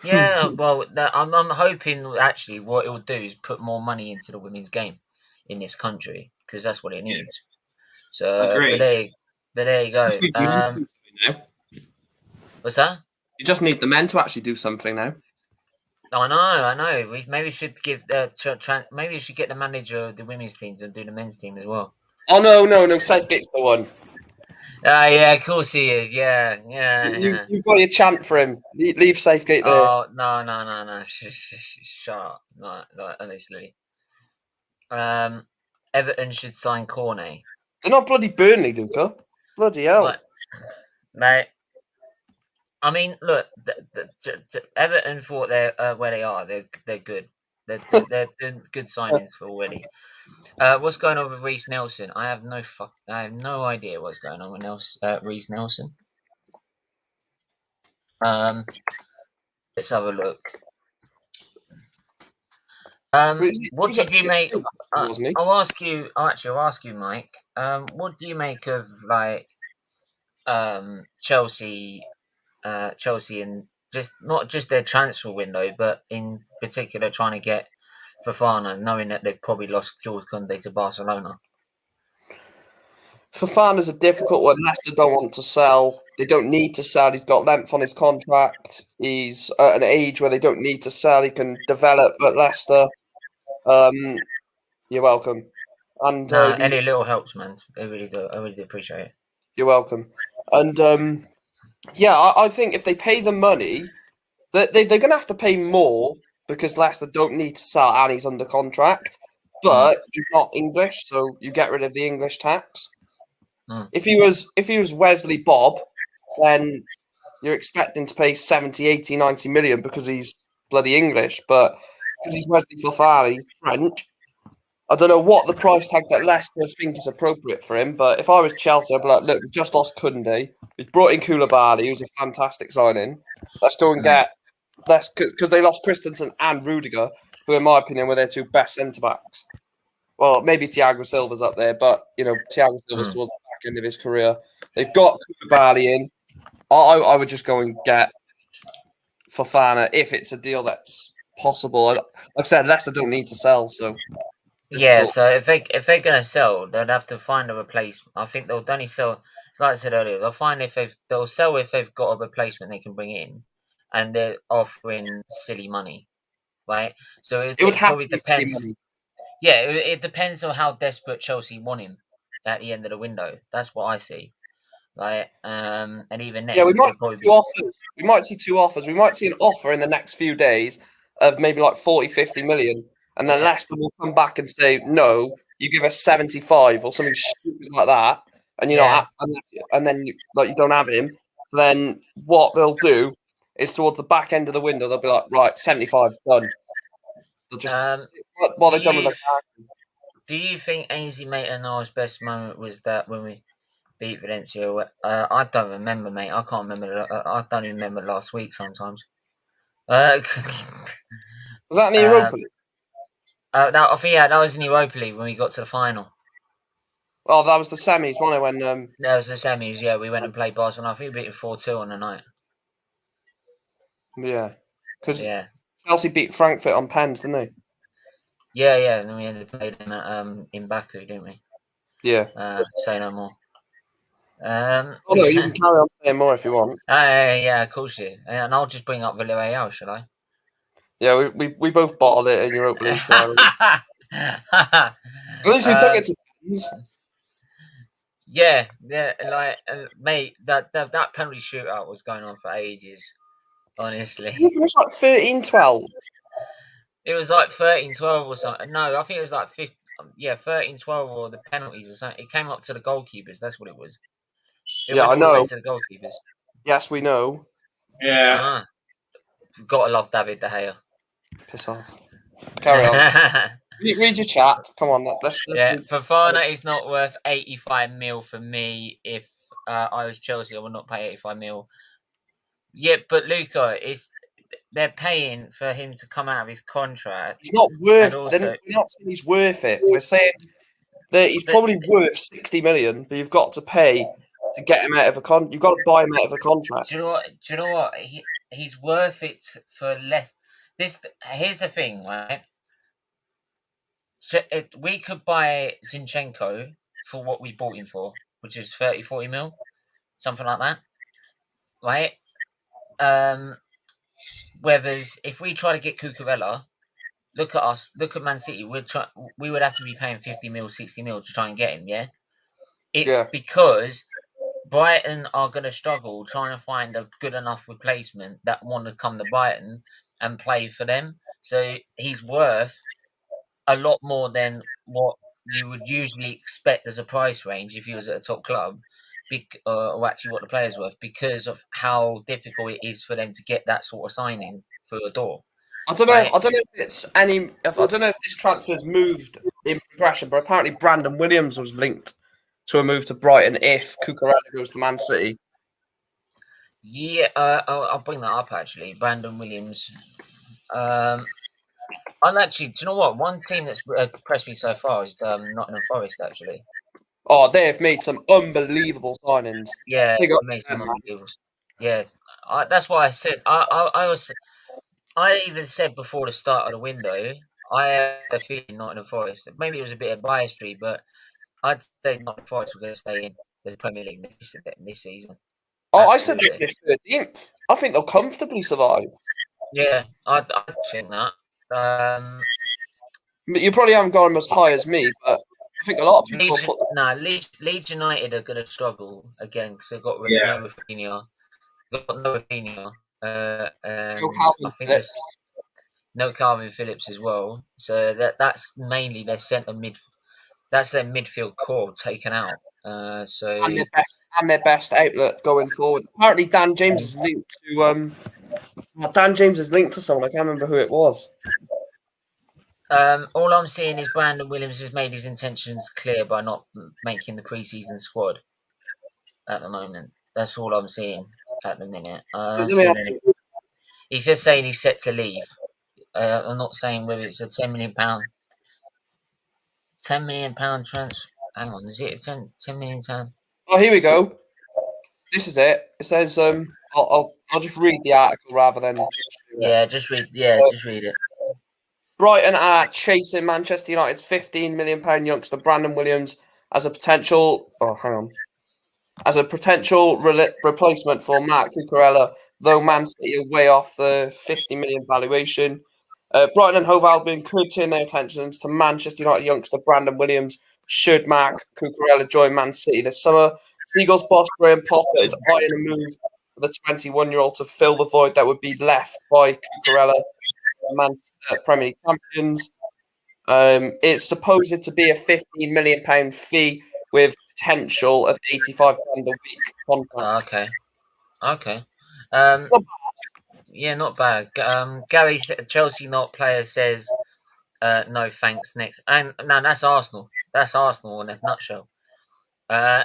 Yeah, well, I'm hoping actually what it will do is put more money into the women's game in this country because that's what it needs. So, but there you go. What's that? You just need the men to actually do something now. I know. Maybe we should give maybe we should get the manager of the women's teams and do the men's team as well. Oh no! Southgate's the one. Yeah, of course he is. Yeah. You've got your chant for him. Leave Southgate there. Oh no! Shut up! No, honestly. Everton should sign Cornet. They're not bloody Burnley, Luca. Bloody hell! But, mate, I mean, look, Everton thought they're where they are. They're good. They're good signings for already. What's going on with Reece Nelson? I have no idea what's going on with Reece Nelson. Let's have a look. What did you make? I'll ask you, Mike. What do you make of like Chelsea and not just their transfer window, but in particular trying to get Fofana, knowing that they've probably lost Jules Koundé to Barcelona? Fofana's a difficult one. Leicester don't want to sell. They don't need to sell. He's got length on his contract. He's at an age where they don't need to sell. He can develop at Leicester. You're welcome. And any little helps, man. I really do appreciate it. You're welcome. And I think if they pay the money, they're going to have to pay more because Leicester don't need to sell and he's under contract. But he's not English, so you get rid of the English tax. If he was Wesley Bob, then you're expecting to pay 70, 80, 90 million because he's bloody English. But because he's Wesley Fofana, he's French. I don't know what the price tag that Leicester think is appropriate for him. But if I was Chelsea, I'd be like, look, we just lost Koundé. We've brought in Koulibaly, who's a fantastic signing. Let's go and because they lost Christensen and Rudiger, who, in my opinion, were their two best centre-backs. Well, maybe Thiago Silva's up there, but, Thiago Silva's towards the back end of his career. They've got Koulibaly in. I would just go and get Fofana if it's a deal that's possible. Like I said, Leicester don't need to sell, so... Yeah, so if they're going to sell, they'll have to find a replacement. I think they'll only sell, like I said earlier, they'll sell if they've got a replacement they can bring in, and they're offering silly money, right? So it probably depends. Yeah, it depends on how desperate Chelsea want him at the end of the window. That's what I see. Right, and even then, we might see two offers. We might see two offers. We might see an offer in the next few days of maybe like 40, 50 million. And then Leicester will come back and say, no, you give us 75 or something stupid like that. And, and then you don't have him. So then what they'll do is towards the back end of the window, they'll be like, right, 75, done. They'll just, what they've done with their. Do you think Ainsley Maitland-Niles' best moment was that when we beat Valencia? I don't remember, mate. I can't remember. I don't even remember last week sometimes. Was that in the Europa League? I think that was in the Europa League when we got to the final. Oh, that was the semis, wasn't it? When that was the semis. Yeah, we went and played Barcelona. I think we beat them 4-2 on the night. Yeah, because Chelsea beat Frankfurt on pens, didn't they? Yeah, and then we ended up playing them in Baku, didn't we? Yeah. Say no more. No, you can carry on saying more if you want. Yeah, of course you. And I'll just bring up Villarreal, shall I? Yeah, we both bottled it in Europa League. At least we took it to pens. Yeah, like mate, that penalty shootout was going on for ages. Honestly, it was like 13-12. It was like 13-12 or something. No, I think it was like 13-12 or the penalties or something. It came up to the goalkeepers. That's what it was. I know. To the goalkeepers. Yes, we know. Yeah. Gotta love David De Gea. Piss off. Carry on. Read your chat. Come on. Let's Fofana is not worth 85 mil for me. If I was Chelsea, I would not pay 85 mil. Yeah, but Luca, they're paying for him to come out of his contract. He's not worth. We're not saying he's worth it. We're saying that he's probably worth 60 million, but you've got to pay to get him out of a con. You've got to buy him out of a contract. Do you know what? He's worth it for less. Here's the thing, right? So we could buy Zinchenko for what we bought him for, which is 30-40 mil, something like that, right? Whereas if we try to get Cucurella, look at us, look at Man City. We would have to be paying 50 mil, 60 mil to try and get him. Yeah, it's Yeah. because Brighton are going to struggle trying to find a good enough replacement that want to come to Brighton and play for them. So he's worth a lot more than what you would usually expect as a price range if he was at a top club, or actually what the player's worth, because of how difficult it is for them to get that sort of signing through a door. I don't know. Right? I don't know if it's any. I don't know if this transfer's moved in progression, but apparently Brandon Williams was linked to a move to Brighton if Cucurella goes to Man City. Yeah, I'll bring that up actually. Brandon Williams. I'm actually. Do you know what? One team that's impressed me so far is Nottingham Forest. Actually, Oh, they have made some unbelievable signings. yeah, Big up it makes them, them man. unbelievable. Yeah, that's why I said. I even said before the start of the window, I had a feeling Nottingham Forest. Maybe it was a bit of biasry, but I'd say Nottingham Forest were going to stay in the Premier League this season. Oh, I said Absolutely. they're 13th. I think they'll comfortably survive. Yeah, I think that. You probably haven't got them as high as me, but I think a lot of people put Leeds United are going to struggle again because they've got Yeah. no Rafinha. They've got no Rafinha. And no Calvin I think Phillips. there's no Calvin Phillips as well. So that's mainly their centre mid. That's their midfield core taken out. So and their best outlet going forward. Apparently, Dan James is linked to Dan James is linked to someone. I can't remember who it was. all I'm seeing is Brandon Williams has made his intentions clear by not making the pre-season squad at the moment. That's all I'm seeing at the minute. He's just saying he's set to leave. I'm not saying whether it's a £10 million transfer. Hang on, is it a 10 million pound? Oh, here we go. This is it. It says I'll just read the article rather than Just read it. Brighton are chasing Manchester United's £15 million youngster Brandon Williams as a potential. Oh, hang on. As a potential replacement for Marc Cucurella, though Man City are way off the 50 million valuation. Brighton and Hove Albion could turn their attentions to Manchester United youngster Brandon Williams should Marc Cucurella join Man City this summer. Seagulls boss Graham Potter is eyeing a move for the 21-year-old to fill the void that would be left by Cucurella, Premier League champions. It's supposed to be a £15 million fee with potential of £85 a week contract. Okay. Not Yeah, not bad. Gary, Chelsea not player says no thanks next. And no, that's Arsenal. That's Arsenal in a nutshell. So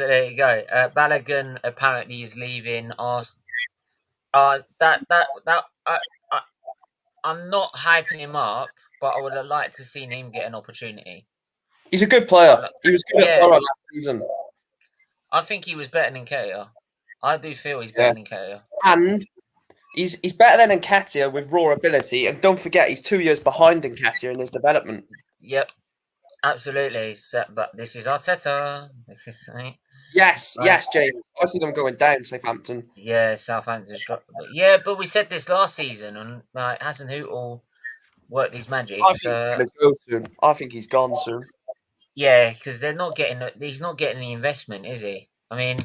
there you go. Balogun apparently is leaving Arsenal. I'm not hyping him up, but I would have liked to seen him get an opportunity. He's a good player. He was good at Borough last season. I think he was better than Nketiah. I do feel he's better than Nketiah. And he's better than Nketiah with raw ability. And don't forget, he's 2 years behind Nketiah in his development. Yep. Absolutely, but this is Arteta. This is yes, James. I see them going down, Southampton. Yeah, Southampton struck. Yeah, but we said this last season, and hasn't Hootle worked his magic? I think he's going to go soon. I think he's gone soon. Yeah, because they're not getting. He's not getting the investment, is he? I mean,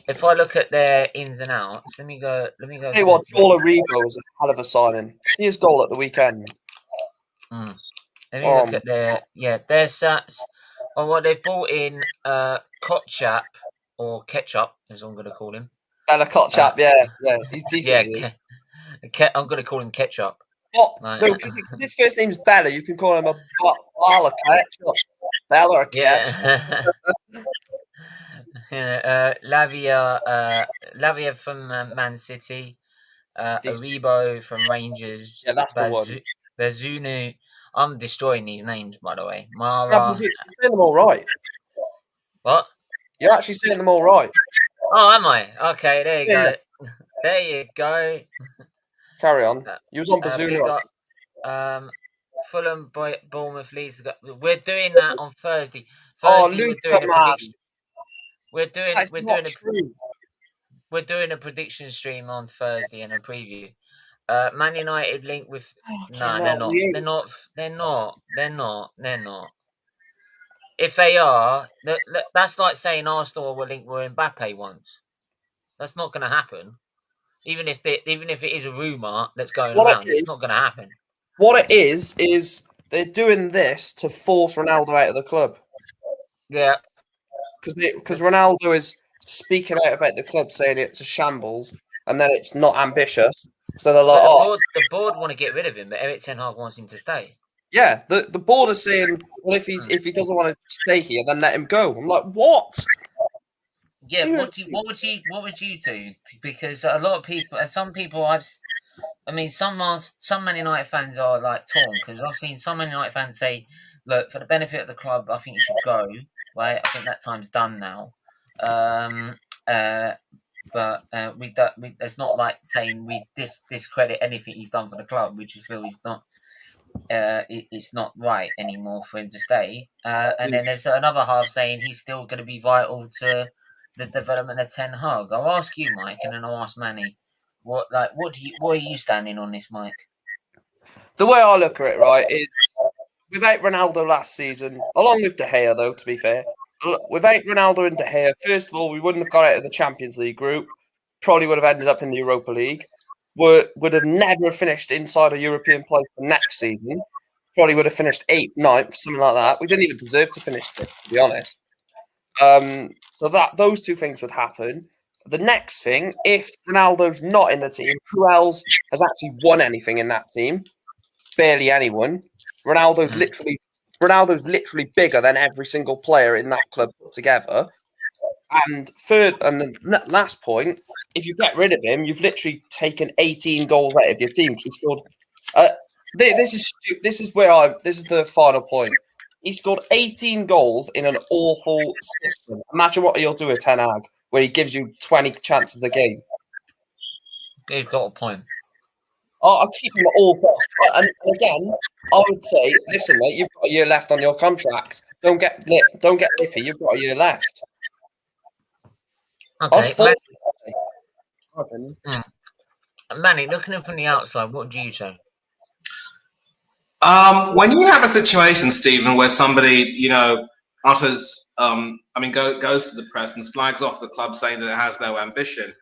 if I look at their ins and outs, let me go. Hey, what? Paul Aribo was a hell of a signing. See his goal at the weekend. Let me look at their stats. Or what they've brought in, Kotchap or Ketchup, as I'm going to call him. Bella Kotchap, yeah, he's decent. I'm going to call him Ketchup. What? No, because his first name's Bella. You can call him a Bala Ketchup. Bella or Ketchup. Lavia from Man City. Aribo from Rangers. Yeah, that's the one. Bazunu. I'm destroying these names, by the way. Mara. You're saying them all right. What? You're actually saying them all right. Oh, am I? Okay, there you go. There you go. Carry on. You was on Bazunu. Fulham, Bournemouth, Leeds. We're doing that on Thursday. Luca, man. We're doing a prediction. we're doing a prediction stream on Thursday and a preview. Man United linked with no, they're not. They're not. They're not. They're not. They're not. If they are, that's like saying Arsenal were linked with Mbappe once. That's not going to happen. Even if it is a rumor that's going around, it's not going to happen. What it is they're doing this to force Ronaldo out of the club. Yeah, because Ronaldo is speaking out about the club, saying it's a shambles, and then it's not ambitious. So they're like, the board want to get rid of him, but Erik ten Hag wants him to stay. Yeah, the board is saying, well, if he doesn't want to stay here, then let him go. I'm like, what? Yeah, seriously? what would you do? Because a lot of people, and some people some Man United fans are like torn, because I've seen some Man United fans say, look, for the benefit of the club, I think you should go. Right, I think that time's done now. But it's not like saying we discredit anything he's done for the club. We just feel he's not. It's not right anymore for him to stay. And then there's another half saying he's still going to be vital to the development of Ten Hag. I'll ask you, Mike, and then I'll ask Manny. What are you standing on this, Mike? The way I look at it, right, is without Ronaldo last season, along with De Gea, though, to be fair, without Ronaldo and De Gea, first of all, we wouldn't have got out of the Champions League group. Probably would have ended up in the Europa League. Would have never finished inside a European place for next season. Probably would have finished 8th, 9th, something like that. We didn't even deserve to finish it, to be honest. So those two things would happen. The next thing, if Ronaldo's not in the team, who else has actually won anything in that team? Barely anyone. Ronaldo's literally bigger than every single player in that club put together. And the last point, if you get rid of him, you've literally taken 18 goals out of your team. He scored. This is the final point. He scored 18 goals in an awful system. Imagine what he'll do with Ten Hag, where he gives you 20 chances a game. You've got a point. I'll keep him all best. And again, I would say, listen, mate, you've got a year left on your contract. Don't get lippy. You've got a year left. Okay, Manny, looking in from the outside, what do you say? When you have a situation, Stephen, where somebody, utters, goes to the press and slags off the club saying that it has no ambition.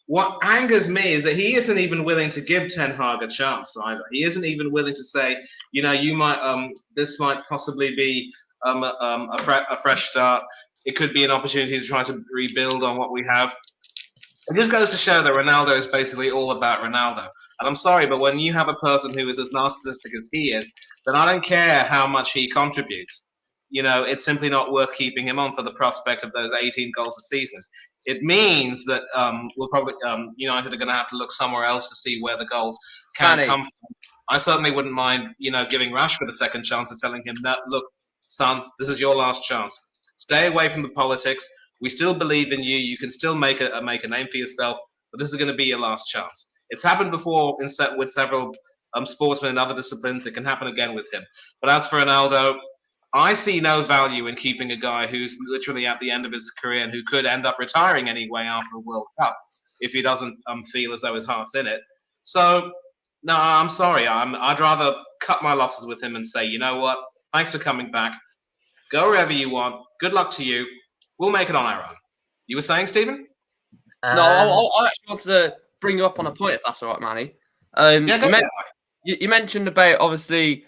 What angers me is that he isn't even willing to give Ten Hag a chance either. He isn't even willing to say, this might possibly be a fresh start. It could be an opportunity to try to rebuild on what we have. It just goes to show that Ronaldo is basically all about Ronaldo. And I'm sorry, but when you have a person who is as narcissistic as he is, then I don't care how much he contributes. It's simply not worth keeping him on for the prospect of those 18 goals a season. It means that we'll probably United are going to have to look somewhere else to see where the goals can come from. I certainly wouldn't mind, giving Rashford a second chance and telling him, no, look, son, this is your last chance. Stay away from the politics. We still believe in you. You can still make a name for yourself, but this is going to be your last chance. It's happened before with several sportsmen in other disciplines. It can happen again with him. But as for Ronaldo, I see no value in keeping a guy who's literally at the end of his career and who could end up retiring anyway after the World Cup if he doesn't feel as though his heart's in it. So, no, I'm sorry. I'd rather cut my losses with him and say, you know what? Thanks for coming back. Go wherever you want. Good luck to you. We'll make it on our own. You were saying, Stephen? No, I actually wanted to bring you up on a point, if that's all right, Manny. You mentioned about, obviously,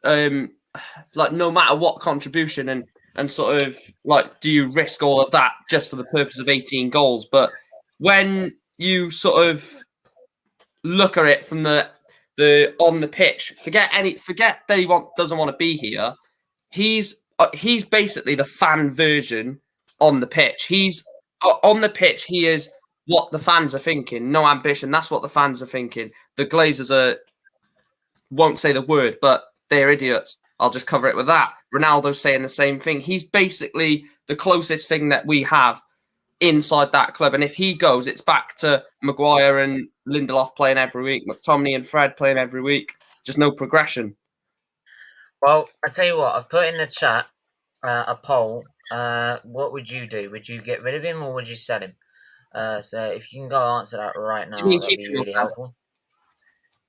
no matter what contribution and sort of, do you risk all of that just for the purpose of 18 goals? But when you sort of look at it from the on the pitch, forget that he doesn't want to be here. He's basically the fan version on the pitch. He's on the pitch. He is what the fans are thinking. No ambition. That's what the fans are thinking. The Glazers won't say the word, but they're idiots. I'll just cover it with that. Ronaldo's saying the same thing. He's basically the closest thing that we have inside that club. And if he goes, it's back to Maguire and Lindelof playing every week, McTominay and Fred playing every week. Just no progression. Well, I tell you what, I've put in the chat a poll. What would you do? Would you get rid of him or would you sell him? So if you can go answer that right You now, mean that'd be keeping or really selling?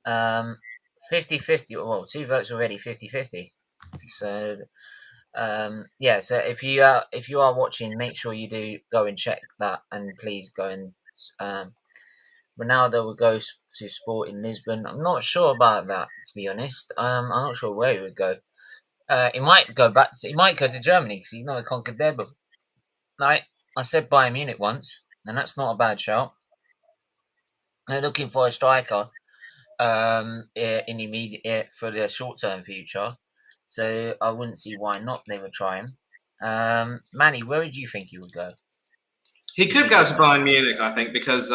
helpful. 50-50. Well, 2 votes already. 50-50. So yeah. So if you are watching, make sure you do go and check that, and please go and Ronaldo will go to Sporting Lisbon. I'm not sure about that, to be honest. I'm not sure where he would go. He might go back. He might go to Germany because he's never conquered there before. Like I said, Bayern Munich once, and that's not a bad shout. They're looking for a striker in immediate for the short term future, so I wouldn't see why not. They would try him. Manny, where would you think he would go? He could go to Bayern Munich, I think, because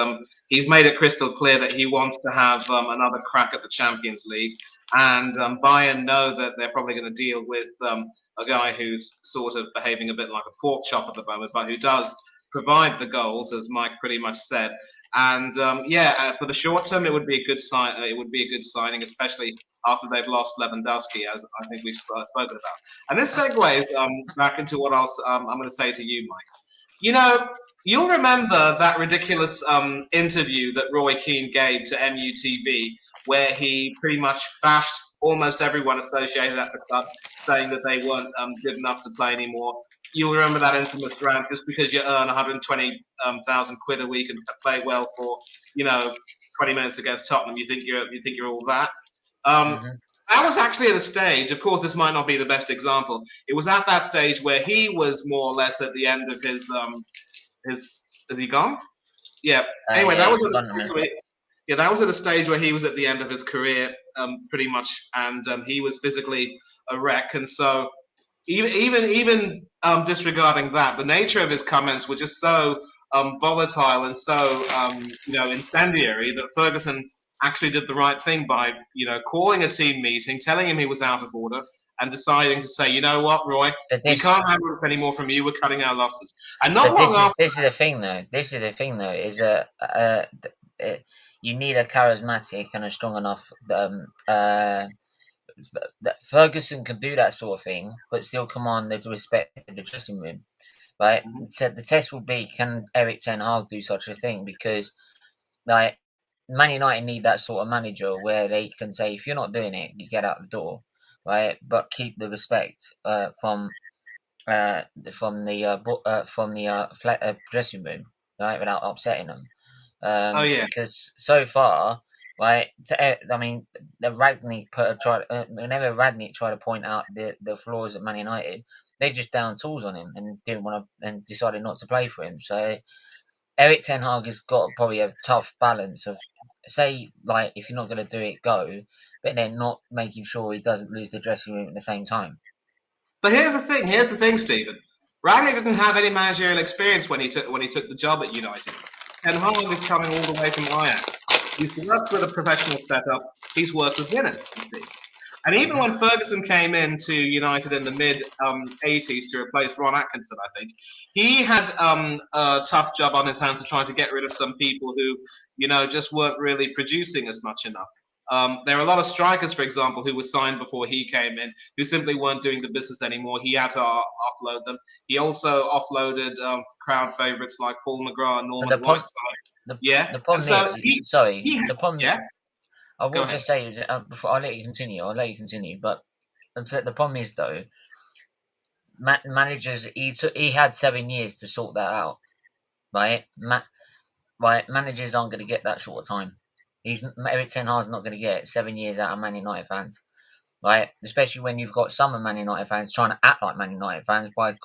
he's made it crystal clear that he wants to have another crack at the Champions League. And Bayern know that they're probably going to deal with a guy who's sort of behaving a bit like a pork chop at the moment, but who does provide the goals, as Mike pretty much said. And for the short term, it would be a good sign. It would be a good signing, especially after they've lost Lewandowski, as I think we've spoken about. And this segues back into what else I'm going to say to you, Mike. You know, you'll remember that ridiculous interview that Roy Keane gave to MUTV, where he pretty much bashed almost everyone associated at the club, saying that they weren't good enough to play anymore. You'll remember that infamous rant: just because you earn 120,000 quid a week and play well for 20 minutes against Tottenham, you think you're all that. That was actually at a stage. Of course, this might not be the best example. It was at that stage where he was more or less at the end of his. Is he gone? Yeah. Anyway, yeah, that was at a stage where he was at the end of his career, pretty much, and he was physically a wreck. And so, even disregarding that, the nature of his comments were just so volatile and so incendiary that Ferguson actually did the right thing by calling a team meeting, telling him he was out of order, and deciding to say, you know what, Roy, we can't have this anymore from you. We're cutting our losses. And not long after. This is the thing, though. Is that you need a charismatic and a strong enough. That Ferguson can do that sort of thing, but still command the respect in the dressing room. Right. So the test will be: can Erik ten Hag do such a thing? Because like Man United need that sort of manager where they can say, if you're not doing it, you get out the door, right? But keep the respect from the dressing room, right, without upsetting them. Because so far, right, I mean, the Ragnick whenever Ragnick tried to point out the flaws at Man United, they just down tools on him and didn't want to, and decided not to play for him. So Erik ten Hag has got probably a tough balance of, say, like, if you're not going to do it, go, but then not making sure he doesn't lose the dressing room at the same time. But here's the thing, Stephen. Ragnick didn't have any managerial experience when he took the job at United. Ten Hag is coming all the way from Ajax. He's worked with a professional setup. He's worked with winners, you see. And even when Ferguson came into United in the mid-80s to replace Ron Atkinson, I think, he had a tough job on his hands to try to get rid of some people who, just weren't really producing as much enough. There are a lot of strikers, for example, who were signed before he came in, who simply weren't doing the business anymore. He had to offload them. He also offloaded crowd favourites like Paul McGrath and Norman Whiteside. The problem the problem. Yeah. I will just say, before I'll let you continue. But the problem is, though, managers, he had 7 years to sort that out, right? Managers aren't going to get that short of time. Erik ten Hag's not going to get 7 years out of Man United fans, right? Especially when you've got some of Man United fans trying to act like Man United fans by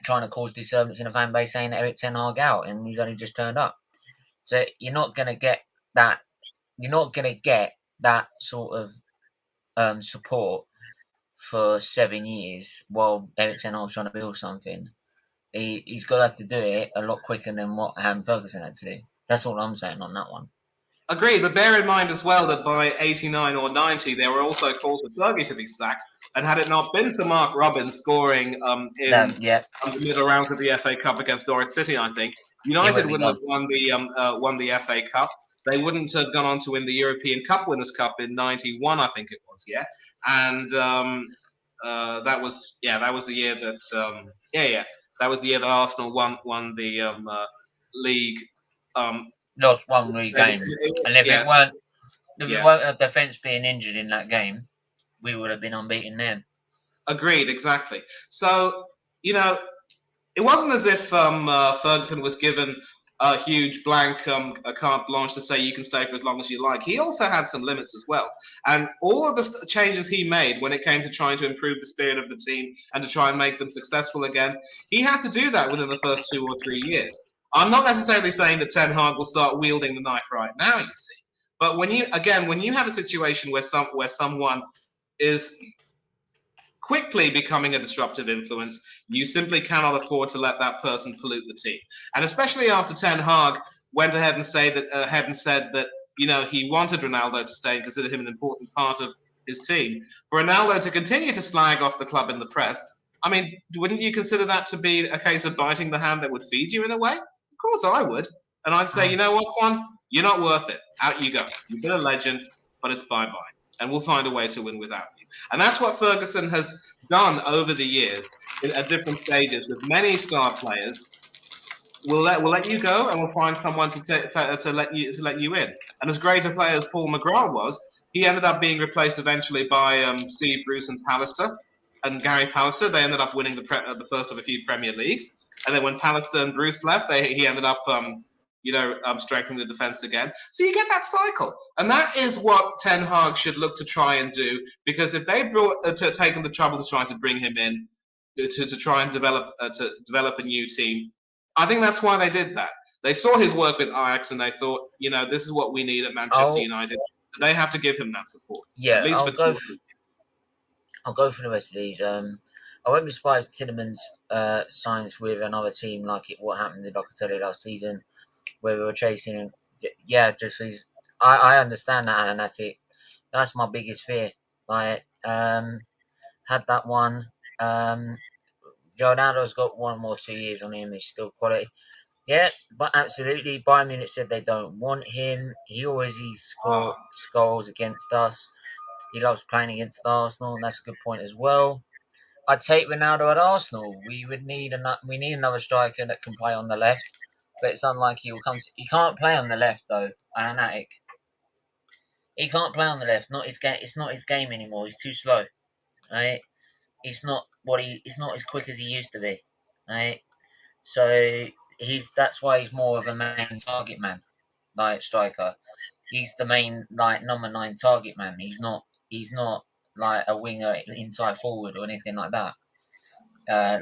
trying to cause disturbance in the fan base, saying Erik ten Hag out, and he's only just turned up. So you're not going to get that. You're not going to get that sort of support for 7 years while Erik ten Hag's trying to build something. He's going to have to do it a lot quicker than what Ferguson had to do. That's all I'm saying on that one. Agreed, but bear in mind as well that by 89 or 90, there were also calls for Fergie to be sacked. And had it not been for Mark Robins scoring in the middle round of the FA Cup against Norwich City, I think, United wouldn't have won the FA Cup. They wouldn't have gone on to win the European Cup Winners' Cup in '91, I think it was, yeah. And that was the year that that was the year that Arsenal won the league. Lost one league game, and if Yeah. it weren't Yeah. a defence being injured in that game, we would have been unbeaten then. Agreed, exactly. So, you know, it wasn't as if Ferguson was given a huge blank a carte blanche to say you can stay for as long as you like. He also had some limits as well. And all of the changes he made when it came to trying to improve the spirit of the team and to try and make them successful again, he had to do that within the first 2 or 3 years. I'm not necessarily saying that Ten Hag will start wielding the knife right now, you see. But when you have a situation where someone is quickly becoming a disruptive influence, you simply cannot afford to let that person pollute the team. And especially after Ten Hag went ahead and said that he wanted Ronaldo to stay and considered him an important part of his team. For Ronaldo to continue to slag off the club in the press, I mean, wouldn't you consider that to be a case of biting the hand that would feed you in a way? Of course I would. And I'd say, you know what, son? You're not worth it. Out you go. You've been a legend, but it's bye-bye. And we'll find a way to win without you. And that's what Ferguson has done over the years at different stages with many star players. We'll let you go, and we'll find someone to let you in. And as great a player as Paul McGrath was, he ended up being replaced eventually by Steve Bruce and Pallister. And Gary Pallister, they ended up winning the first of a few Premier Leagues. And then when Pallister and Bruce left, he ended up strengthening the defence again. So you get that cycle. And that is what Ten Hag should look to try and do, because if they taken the trouble to try to bring him in, to try and develop a new team, I think that's why they did that. They saw his work with Ajax and they thought, this is what we need at Manchester United. So they have to give him that support. Yeah, at least I'll go for the rest of these. I won't be surprised if Tielemans signs with another team like what happened with Locatelli last season, where we were chasing him. Yeah, just because I understand that, and that's my biggest fear. Like, had that one. Ronaldo's got 1 more 2 years on him. He's still quality. Yeah, but absolutely. Bayern Munich said they don't want him. He always scores against us. He loves playing against Arsenal, and that's a good point as well. I'd take Ronaldo at Arsenal. We need another striker that can play on the left, but it's unlikely he will come. He can't play on the left though. Anatic. He can't play on the left. Not his game. It's not his game anymore. He's too slow. Right? He's not as quick as he used to be. Right? So that's why he's more of a main target man, like striker. He's the main number 9 target man. He's not like a winger inside forward or anything like that,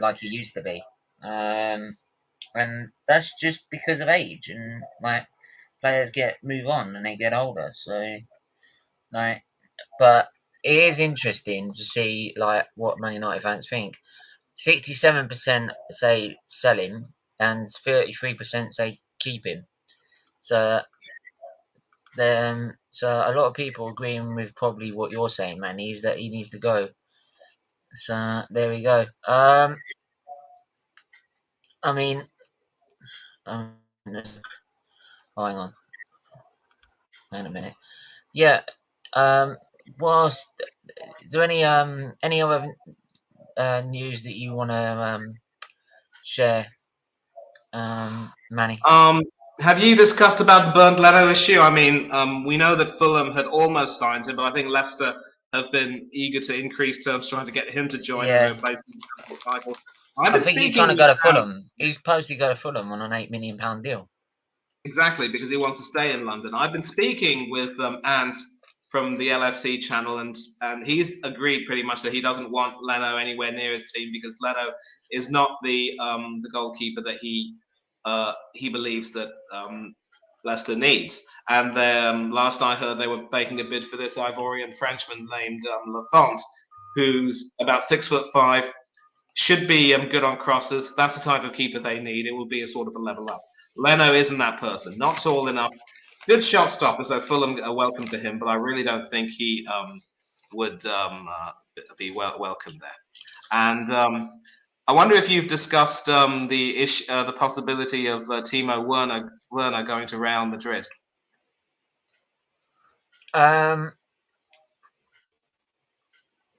like he used to be. And that's just because of age, and like players move on and they get older. So but it is interesting to see like what Man United fans think. 67% say sell him, and 33% say keep him. So a lot of people agreeing with probably what you're saying, Manny, is that he needs to go. So there we go. I mean, oh, hang on a minute. Yeah. Is there any other news that you want to share, Manny? Have you discussed about the Bernd Leno issue? I mean, we know that Fulham had almost signed him, but I think Leicester have been eager to increase terms trying to get him to join as a replacement. I think he's trying to go to Fulham. He's supposed to go to Fulham on an £8 million deal. Exactly, because he wants to stay in London. I've been speaking with Ant from the LFC channel, and he's agreed pretty much that he doesn't want Leno anywhere near his team because Leno is not the goalkeeper that he believes that Leicester needs. And last I heard, they were making a bid for this Ivorian Frenchman named Lafont, who's about 6'5", should be good on crosses. That's the type of keeper they need. It will be a sort of a level up. Leno isn't that person. Not tall enough. Good shot stopper, so Fulham are welcome to him, but I really don't think he would be welcome there. And I wonder if you've discussed the possibility of Timo Werner going to Real Madrid. Timo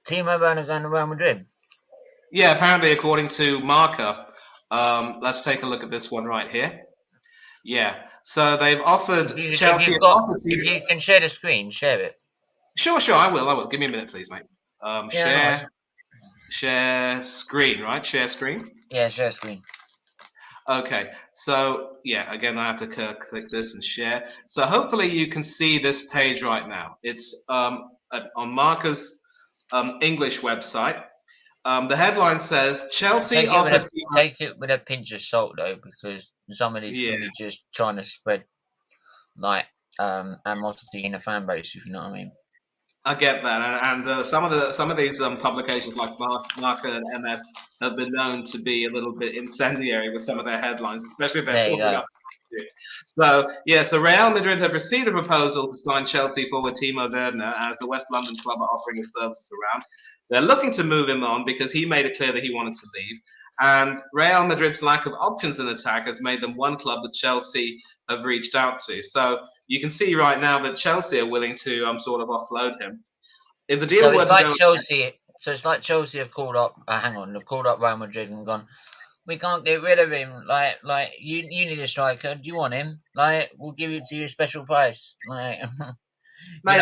Werner going to Real Madrid? Yeah, apparently according to Marca. Let's take a look at this one right here. Yeah. So they've offered Chelsea. If you can share the screen, share it. Sure. I will. Give me a minute, please, mate. Share screen, right? Share screen. Yeah, share screen. Okay, so yeah, again, I have to click this and share. So hopefully you can see this page right now. It's on Marca's English website. The headline says Chelsea offered. Take it with a pinch of salt though, because somebody's really just trying to spread like animosity in the fan base, if you know what I mean. I get that, and some of these publications like Marca and MS have been known to be a little bit incendiary with some of their headlines, especially if they're talking about. So Real Madrid have received a proposal to sign Chelsea forward Timo Werner as the West London club are offering his services around. They're looking to move him on because he made it clear that he wanted to leave, and Real Madrid's lack of options in attack has made them one club that Chelsea have reached out to. So you can see right now that Chelsea are willing to sort of offload him. If the deal it's like Chelsea. So it's like Chelsea have called up. They've called up Real Madrid and gone, we can't get rid of him. Like you need a striker. Do you want him? Like, we'll give it to you a special price. Like, mate,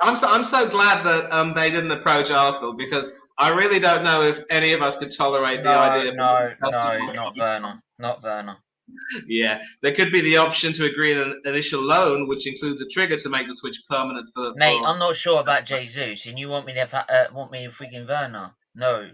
I'm so glad that they didn't approach Arsenal, because I really don't know if any of us could tolerate the idea. Not Werner. Yeah, there could be the option to agree an initial loan, which includes a trigger to make the switch permanent for. Mate, I'm not sure about Jesus, and you want me to freaking Werner? No.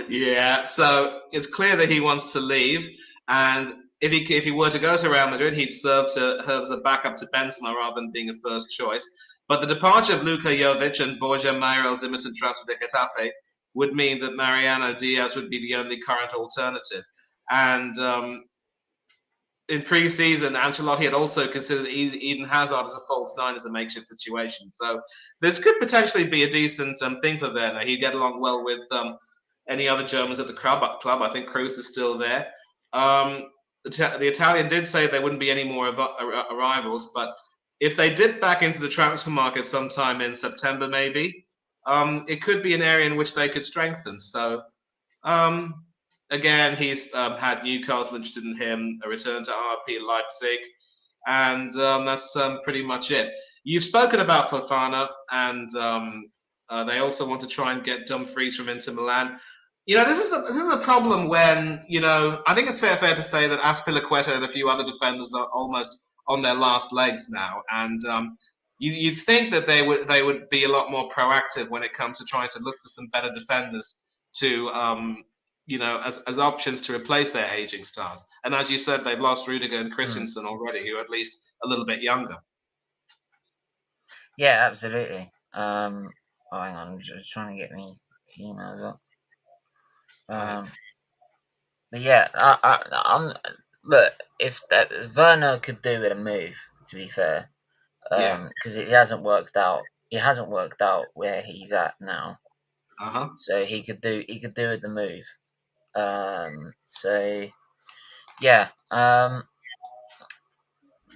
Yeah, so it's clear that he wants to leave, and if he were to go to Real Madrid, he'd serve as a backup to Benzema rather than being a first choice. But the departure of Luka Jovic and Borja Mayoral's imminent transfer to Getafe would mean that Mariano Diaz would be the only current alternative. And in pre-season, Ancelotti had also considered Eden Hazard as a false nine as a makeshift situation. So this could potentially be a decent thing for Werner. He'd get along well with any other Germans at the club. I think Kroos is still there. The Italian did say there wouldn't be any more arrivals, but if they dip back into the transfer market sometime in September, maybe, it could be an area in which they could strengthen. So, again, he's had Newcastle interested in him, a return to RP Leipzig, and that's pretty much it. You've spoken about Fofana, and they also want to try and get Dumfries from Inter Milan. You know, this is a problem when, you know, I think it's fair to say that Azpilicueta and a few other defenders are almost on their last legs now, and you'd think that they would be a lot more proactive when it comes to trying to look for some better defenders to you know, as options to replace their aging stars. And as you said, they've lost Rudiger and Christensen already, who are at least a little bit younger. Yeah, absolutely. Hang on, I'm just trying to get me emails up. But yeah, I'm look, if that Werner could do with a move, to be fair, because it hasn't worked out. It hasn't worked out where he's at now. So he could do with the move. So yeah.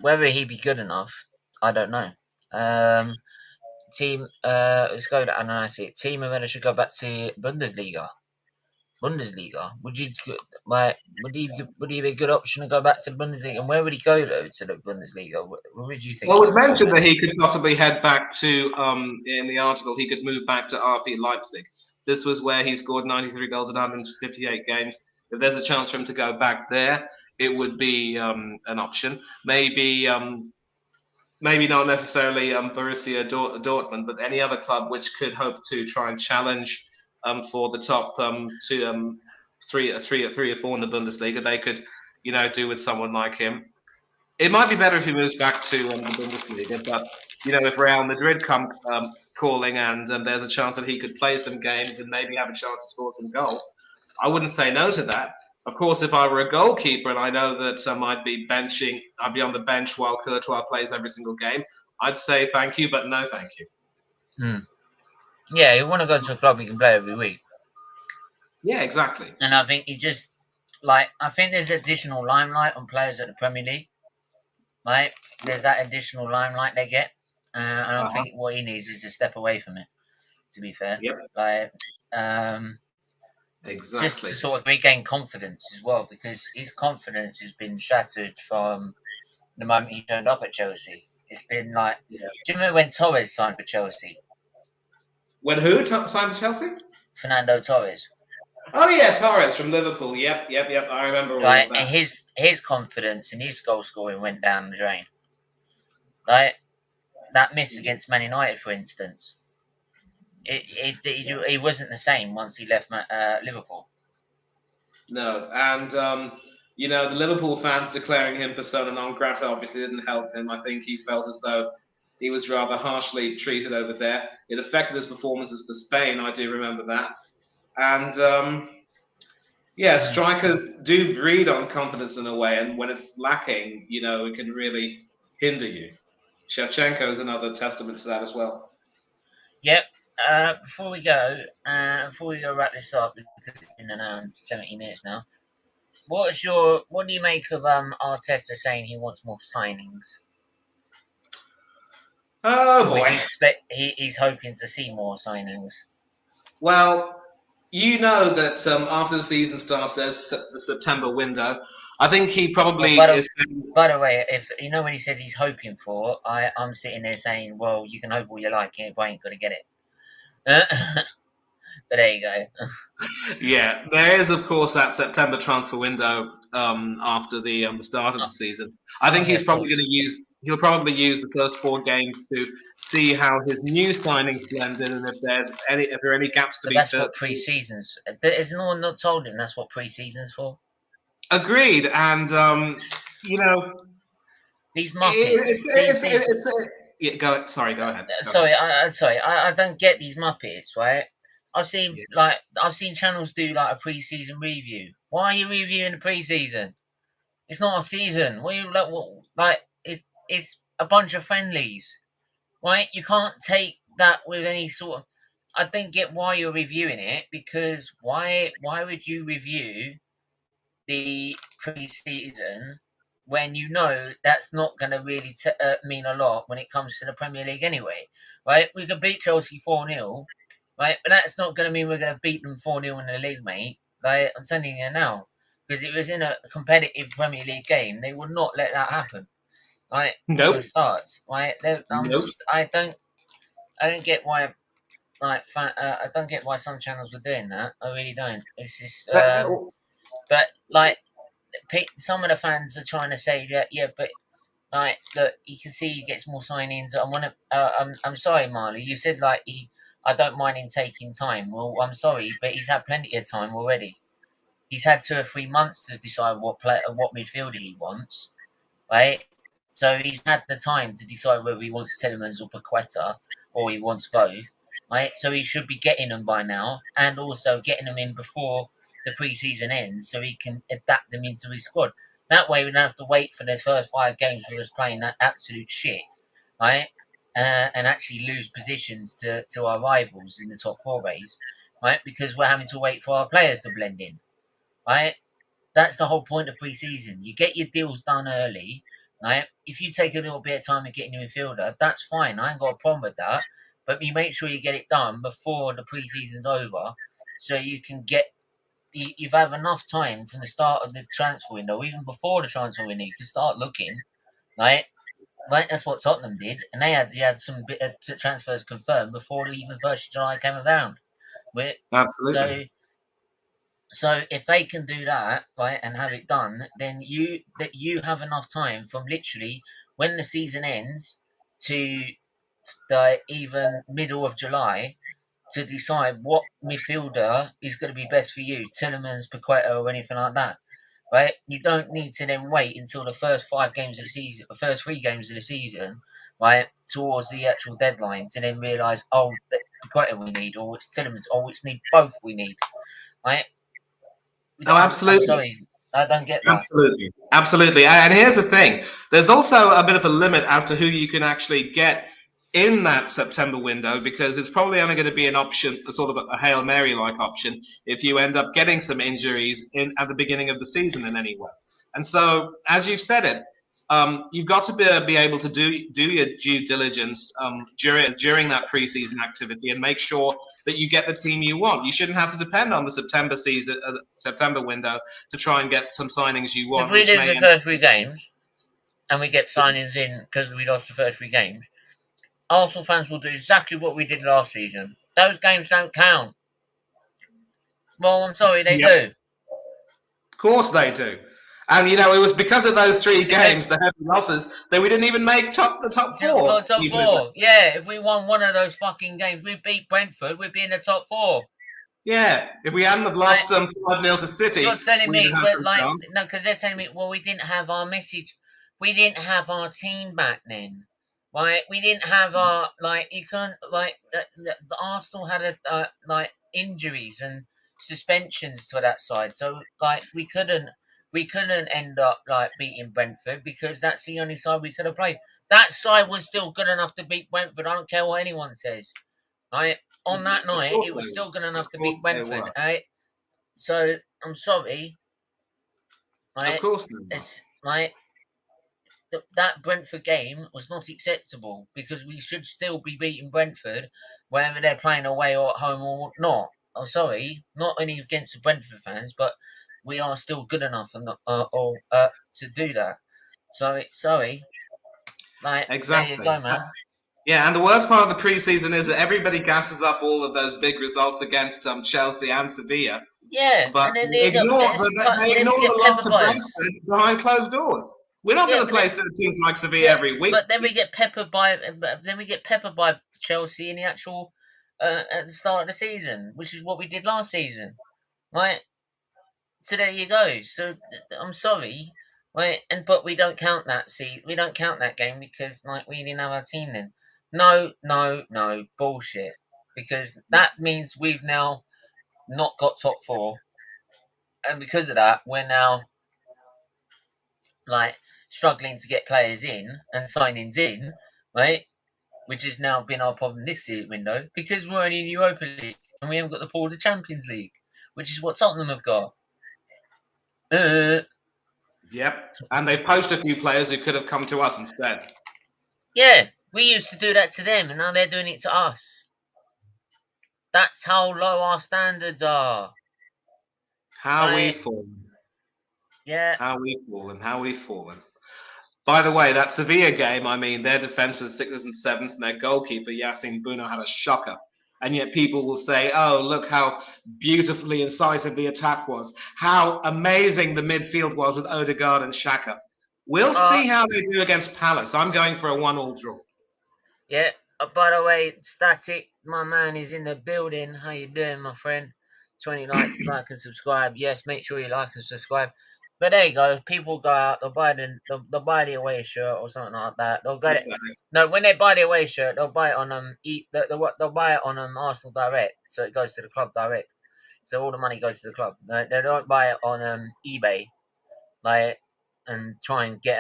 Whether he'd be good enough, I don't know. Let's go to analyze it. Team Werner should go back to Bundesliga. Would he be a good option to go back to the Bundesliga? And where would he go though to the Bundesliga? What would you think? Well, it was mentioned that he could possibly head back to in the article he could move back to RB Leipzig. This was where he scored 93 goals in 158 games. If there's a chance for him to go back there, it would be an option. Maybe not necessarily Borussia Dortmund, but any other club which could hope to try and challenge for the top three or four in the Bundesliga. They could, you know, do with someone like him. It might be better if he moves back to the Bundesliga, but you know, if Real Madrid come calling and there's a chance that he could play some games and maybe have a chance to score some goals, I wouldn't say no to that. Of course, if I were a goalkeeper and I know that I'd be on the bench while Courtois plays every single game, I'd say thank you, but no thank you. Yeah, you want to go to a club you can play every week. Yeah, exactly. And I think I think there's additional limelight on players at the Premier League. Right? There's that additional limelight they get. And I think what he needs is to step away from it, to be fair. Yep. Like, Exactly. Just to sort of regain confidence as well, because his confidence has been shattered from the moment he turned up at Chelsea. It's been like, do you remember when Torres signed for Chelsea? When who signed for Chelsea? Fernando Torres. Oh yeah, Tavares from Liverpool. Yep. I remember all of that. And his confidence and his goal scoring went down the drain. Like that miss against Man United, for instance, he wasn't the same once he left Liverpool. No, and the Liverpool fans declaring him persona non grata obviously didn't help him. I think he felt as though he was rather harshly treated over there. It affected his performances for Spain. I do remember that. And strikers do breed on confidence in a way, and when it's lacking, it can really hinder you. Shevchenko is another testament to that as well. Yep. Before we go wrap this up, because it's been an hour and 70 minutes now. What do you make of Arteta saying he wants more signings? Oh boy! He's hoping to see more signings. Well, you know that after the season starts, there's the September window. I think he probably is. By the way, if you know when he said he's hoping for, I'm sitting there saying, well, you can hope all you like, but I ain't gonna get it. But there you go. Yeah, there is, of course, that September transfer window after the start of the season. I think he's probably going to use. He'll probably use the first 4 games to see how his new signings blend in, and if there are any gaps to be. That's what pre-seasons. Is no one not told him that's what pre-seasons for? Agreed, and these Muppets. Go ahead. I don't get these Muppets, right? I've seen channels do like a pre-season review. Why are you reviewing the pre-season? It's not a season. It's a bunch of friendlies, right? You can't take that with any sort of. I don't get why you're reviewing it, because why would you review the pre-season when you know that's not going to really mean a lot when it comes to the Premier League anyway, right? We could beat Chelsea 4-0, right? But that's not going to mean we're going to beat them 4-0 in the league, mate. Like, I'm telling you now, because it was in a competitive Premier League game, they would not let that happen. Right? Nope. For starts, right? I don't get why. I don't get why some channels were doing that. I really don't. It's just, but like, some of the fans are trying to say that, but like, look, you can see he gets more signings. I'm sorry, Marley. You said I don't mind him taking time. Well, I'm sorry, but he's had plenty of time already. He's had 2 or 3 months to decide what midfielder he wants, right? So he's had the time to decide whether he wants Tielemans or Paqueta, or he wants both, right? So he should be getting them by now, and also getting them in before the pre-season ends, so he can adapt them into his squad. That way, we don't have to wait for the first 5 games where he's playing that absolute shit, right? And actually lose positions to our rivals in the top 4 race, right? Because we're having to wait for our players to blend in, right? That's the whole point of pre-season. You get your deals done early. Right? If you take a little bit of time in getting your midfielder, that's fine. I ain't got a problem with that. But you make sure you get it done before the pre-season's over, so you can get. You've had enough time from the start of the transfer window, even before the transfer window. You can start looking, right? Right, that's what Tottenham did, and they had some transfers confirmed before even 1st of July came around. Absolutely. So if they can do that, right, and have it done, then you have enough time from literally when the season ends to the even middle of July to decide what midfielder is going to be best for you, Tielemans, Paqueta, or anything like that, right? You don't need to then wait until the first 5 games of the season, the first 3 games of the season, right, towards the actual deadline to then realise, that's Paqueta we need, or it's Tielemans, it's both we need, right? Oh, absolutely. I'm sorry, I don't get that. Absolutely. And here's the thing. There's also a bit of a limit as to who you can actually get in that September window, because it's probably only going to be an option, a sort of a Hail Mary-like option, if you end up getting some injuries at the beginning of the season in any way. And so, as you've said it, you've got to be able to do your due diligence during that preseason activity and make sure that you get the team you want. You shouldn't have to depend on the September window to try and get some signings you want. If we lose the first 3 games and we get signings in because we lost the first 3 games, Arsenal fans will do exactly what we did last season. Those games don't count. Well, I'm sorry, they do. Of course they do. And, it was because of those 3 games, the heavy losses, that we didn't even make the top 4. Top 4. Yeah, if we won one of those fucking games, we beat Brentford, we'd be in the top 4. Yeah, if we hadn't have lost 5-0 to City. You're telling me, no, because they're telling me, well, we didn't have our message. We didn't have our team back then. Right? We didn't have our, you can't, the Arsenal had, injuries and suspensions to that side. So, we couldn't end up, beating Brentford because that's the only side we could have played. That side was still good enough to beat Brentford. I don't care what anyone says. Right? On that night, it was still good enough to beat Brentford. Right? So, I'm sorry. Right? Of course they were. That Brentford game was not acceptable because we should still be beating Brentford whether they're playing away or at home or not. I'm sorry, not only against the Brentford fans, but we are still good enough to do that. Sorry. Exactly. There you go, man. Yeah, and the worst part of the preseason is that everybody gasses up all of those big results against Chelsea and Sevilla. Yeah, but and then they ignore the loss to Brentford behind closed doors. We're not going to play teams like Sevilla every week. But then we get peppered by Chelsea in the actual at the start of the season, which is what we did last season, right? So there you go. So I'm sorry, right? But we don't count that. We don't count that game because we didn't have our team then. No, bullshit. Because that means we've now not got top 4, and because of that, we're now struggling to get players in and signings in, right? Which has now been our problem this window because we're only in Europa League and we haven't got the pool of the Champions League, which is what Tottenham have got. Yep, and they've poached a few players who could have come to us instead. Yeah, we used to do that to them and now they're doing it to us. That's how low our standards are. How we've fallen. Yeah. How we've fallen. By the way, that Sevilla game, their defence for the 6th and 7th and their goalkeeper, Yassine Bounou, had a shocker. And yet people will say, oh, look how beautifully incisive the attack was. How amazing the midfield was with Odegaard and Xhaka. We'll see how they do against Palace. I'm going for a 1-1 draw. Yeah. By the way, Static, my man, is in the building. How you doing, my friend? 20 likes, like and subscribe. Yes, make sure you like and subscribe. But there you go. People go out, they'll buy the away shirt or something like that. They'll get it. No, when they buy the away shirt, they'll buy it on they'll buy it on Arsenal Direct, so it goes to the club direct. So all the money goes to the club. They don't buy it on eBay, and try and get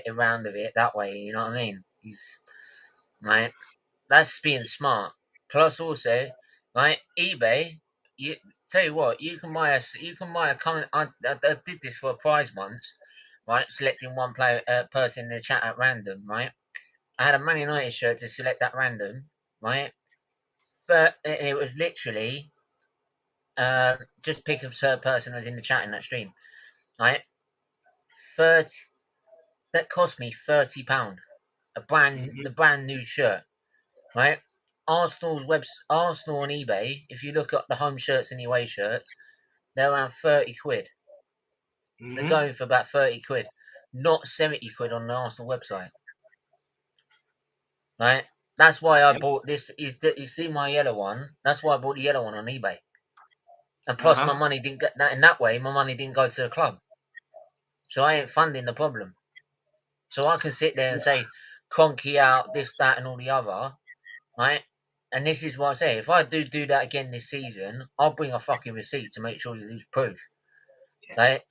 around of it that way. You know what I mean? That's being smart. Plus also, eBay. Tell you what, you can buy a comment. I did this for a prize once, right? Selecting one person in the chat at random, right? I had a Man United shirt to select that random, right? But it was literally just pick up per person who was in the chat in that stream, right? That cost me £30, the brand new shirt, right? Arsenal on eBay, if you look at the home shirts and the away shirts, they're around 30 quid. Mm-hmm. They're going for about 30 quid, not 70 quid on the Arsenal website. Right? That's why I bought this. You see my yellow one? That's why I bought the yellow one on eBay. And plus, my money didn't get that in that way. My money didn't go to the club, so I ain't funding the problem. So I can sit there and say, "Conky out this, that, and all the other," right? And this is what I say. If I do that again this season, I'll bring a fucking receipt to make sure there's proof. Right?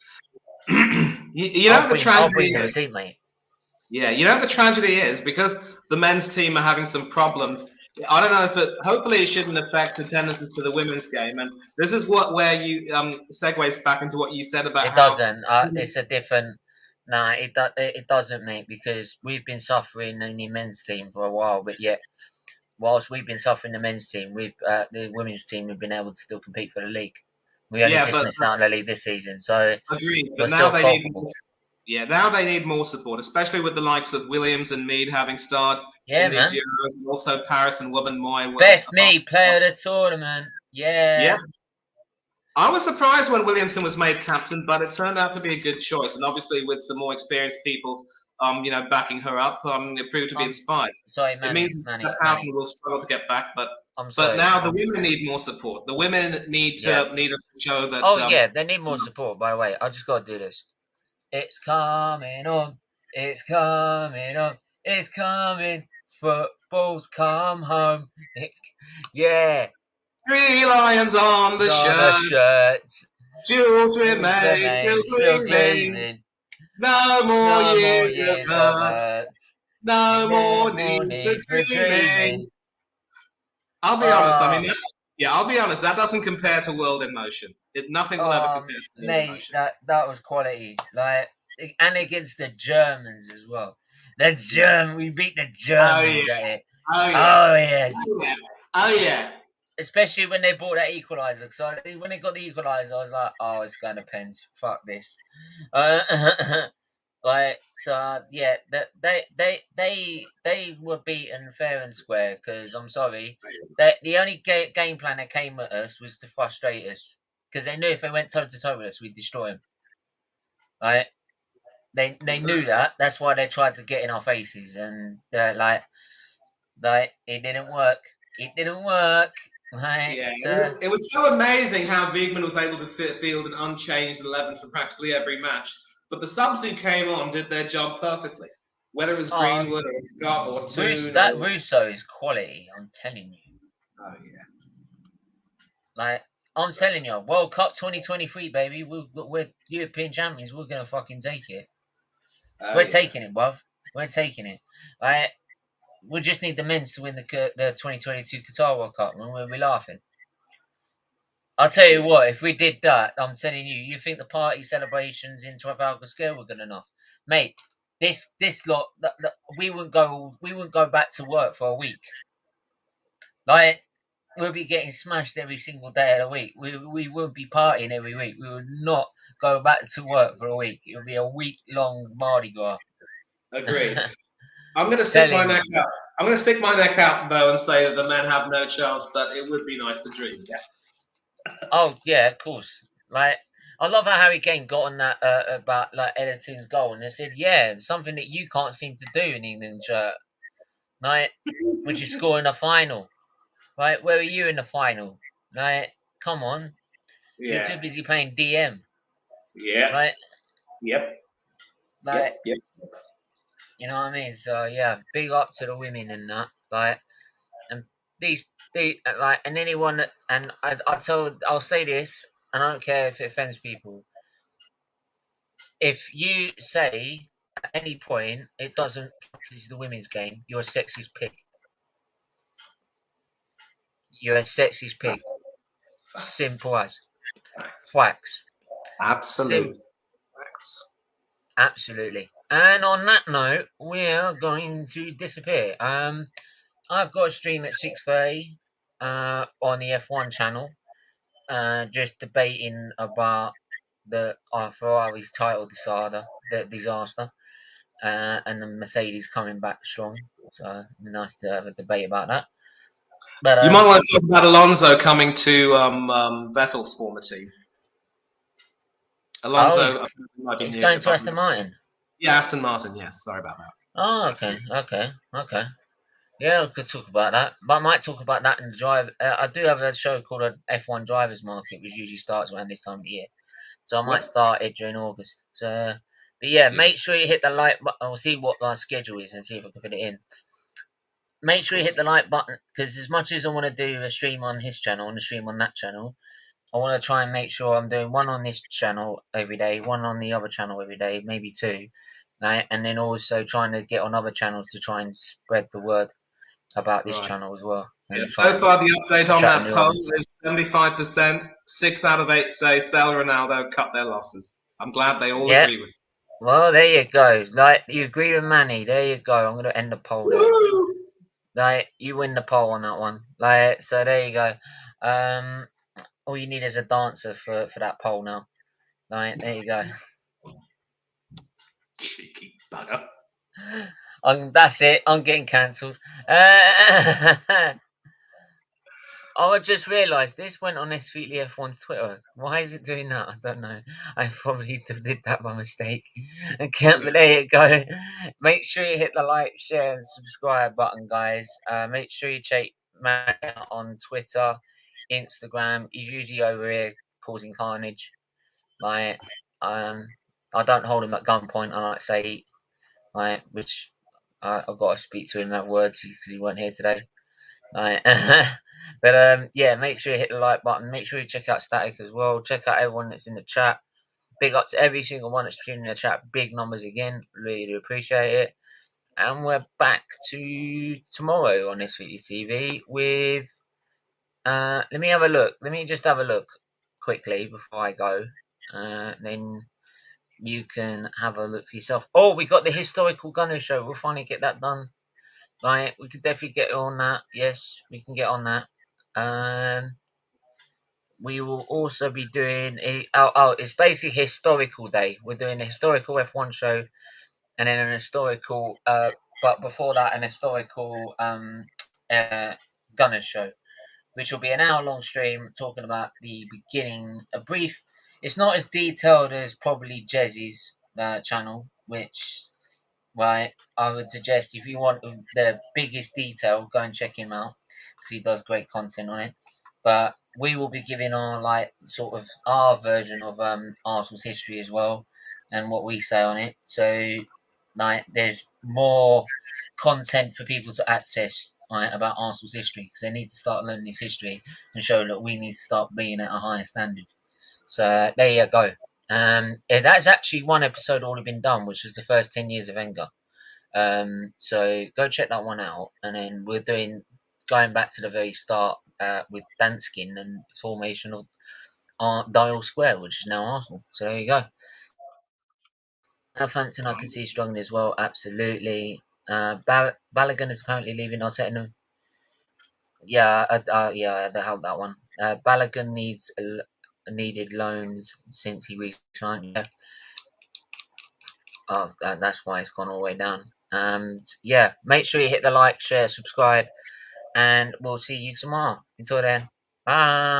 I'll bring the receipt, mate. Yeah, the tragedy is because the men's team are having some problems. I don't know hopefully it shouldn't affect attendances for the women's game. And this is where you segues back into what you said about it doesn't. It's a different. Nah, it doesn't, mate, because we've been suffering in the men's team for a while, but yet, whilst we've been suffering the men's team, we've the women's team have been able to still compete for the league. We only Yeah, just but missed out on the league this season, so agreed. we're But now still they need culpable. now they need more support, especially with the likes of Williams and Mead having starred Yeah, in these man. Euros, and also Paris and Woman Moy. Beth Mead, player of the tournament. Yeah, Yeah. I was surprised when Williamson was made captain, but it turned out to be a good choice, and obviously with some more experienced people, backing her up, it proved to be inspired. Sorry, It Manny. means that Houghton will struggle to get back, but now the women need more support. The women need us to show that. Oh yeah, they need more support. By the way, I just got to do this. It's coming on. It's coming on. It's coming. Football's come home. Yeah. 3 lions on the shirt. Jewels remain still gleaming. No more years of hurt. No more need for dreaming. I'll be honest. I'll be honest. That doesn't compare to World in Motion. Nothing will ever compare to World in Motion. That was quality. And against the Germans as well. We beat the Germans at it. Oh yes. Oh yeah. Especially when they bought that equaliser. So when they got the equaliser, I was like, "Oh, it's going to pens. Fuck this." They were beaten fair and square. Because I'm sorry, the only game plan that came at us was to frustrate us. Because they knew if they went toe to toe with us, we'd destroy them. Right? They knew that. That's why they tried to get in our faces, and it didn't work. It didn't work. Right? Yeah, it was so amazing how Wiegman was able to field an unchanged 11 for practically every match. But the subs who came on did their job perfectly. Whether it was Greenwood or Scott or Toon. That Russo is quality, I'm telling you. Oh, yeah. I'm telling you, World Cup 2023, baby. We're European champions. We're going to fucking take it. We're taking it, bruv. We're taking it. We just need the men's to win the 2022 Qatar World Cup, and we'll be laughing. I'll tell you what, if we did that, I'm telling you, you think the party celebrations in Trafalgar Square were good enough, mate? This lot, we wouldn't go back to work for a week. We'll be getting smashed every single day of the week. We wouldn't be partying every week. We would not go back to work for a week. It would be a week-long Mardi Gras. Agreed. I'm going to stick my neck out. I'm going to stick my neck out, though, and say that the men have no chance, but it would be nice to dream. Yeah. Oh, yeah, of course. I love how Harry Kane got on that about Everton's goal, and they said, yeah, something that you can't seem to do in England, which is score in the final. Right? Where are you in the final? Come on. Yeah. You're too busy playing DM. Yeah. Right? Yep. Yep. You know what I mean? So yeah, big up to the women and that. And and anyone that, and I'll say this, and I don't care if it offends people. If you say at any point it doesn't, this is the women's game, you're a sexist pig. You're a sexist pig. Simple as. Facts. Absolute. Facts. Absolutely. And on that note, we are going to disappear. I've got a stream at 6:30 on the F1 channel, just debating about the Ferrari's title disaster, and the Mercedes coming back strong. So nice to have a debate about that. But you might want to talk about Alonso coming to Vettel's former team. Alonso, he's going to Aston Martin. Yeah, Aston Martin. Yes, sorry about that. Oh, okay. Yeah, we could talk about that, but I might talk about that in the drive. I do have a show called an F1 Drivers Market, which usually starts around this time of the year, so I might start it during August. So, but yeah, make sure you hit the like button. I'll see what our schedule is and see if I can fit it in. Make sure you hit the like button, because as much as I want to do a stream on his channel and a stream on that channel, I want to try and make sure I'm doing one on this channel every day, one on the other channel every day, maybe 2. Right? And then also trying to get on other channels to try and spread the word about this channel as well. Yeah, so far the update on that poll is 75%. 6 out of 8 say sell Ronaldo, cut their losses. I'm glad they all agree with it. Well, there you go. Like, you agree with Manny. There you go. I'm going to end the poll there. Woo! Like, you win the poll on that one. Like, so there you go. All you need is a dancer for that poll now. Like, there you go. Cheeky bugger. That's it. I'm getting cancelled. I just realised this went on SFeatley F1's Twitter. Why is it doing that? I don't know. I probably did that by mistake. Okay, but there you go. Make sure you hit the like, share, and subscribe button, guys. Make sure you check Matt out on Twitter, Instagram. He's usually over here causing carnage. Like, I don't hold him at gunpoint. I like to say, like, which I've got to speak to him in other words because he weren't here today. Right. But yeah, make sure you hit the like button. Make sure you check out Static as well. Check out everyone that's in the chat. Big up to every single one that's tuning in the chat. Big numbers again. Really do appreciate it. And we're back to tomorrow on SFeatleyTV with. Let me have a look. Let me just have a look quickly before I go. Then you can have a look for yourself. Oh, we got the historical Gunner show. We'll finally get that done. Like, we could definitely get on that. Yes, we can get on that. We will also be doing it's basically historical day. We're doing a historical F1 show, and then an historical but before that an historical Gunners show, which will be an hour-long stream talking about the beginning. A brief. It's not as detailed as probably Jezzy's channel, which. Right, I would suggest if you want the biggest detail, go and check him out because he does great content on it. But we will be giving our sort of our version of Arsenal's history as well, and what we say on it. So there's more content for people to access about Arsenal's history because they need to start learning this history and show that we need to start being at a higher standard. So there you go. That's actually one episode already been done, which was the first 10 years of Wenger. So go check that one out. And then we're going back to the very start with Danskin and formation of Dial Square, which is now Arsenal. So there you go. Southampton, I can see struggling as well. Absolutely. Balogun is apparently leaving Arteta. Yeah, they helped that one. Balogun needed loans since he re-signed. Yeah. Oh, that's why it's gone all the way down. Yeah, make sure you hit the like, share, subscribe, and we'll see you tomorrow. Until then, bye.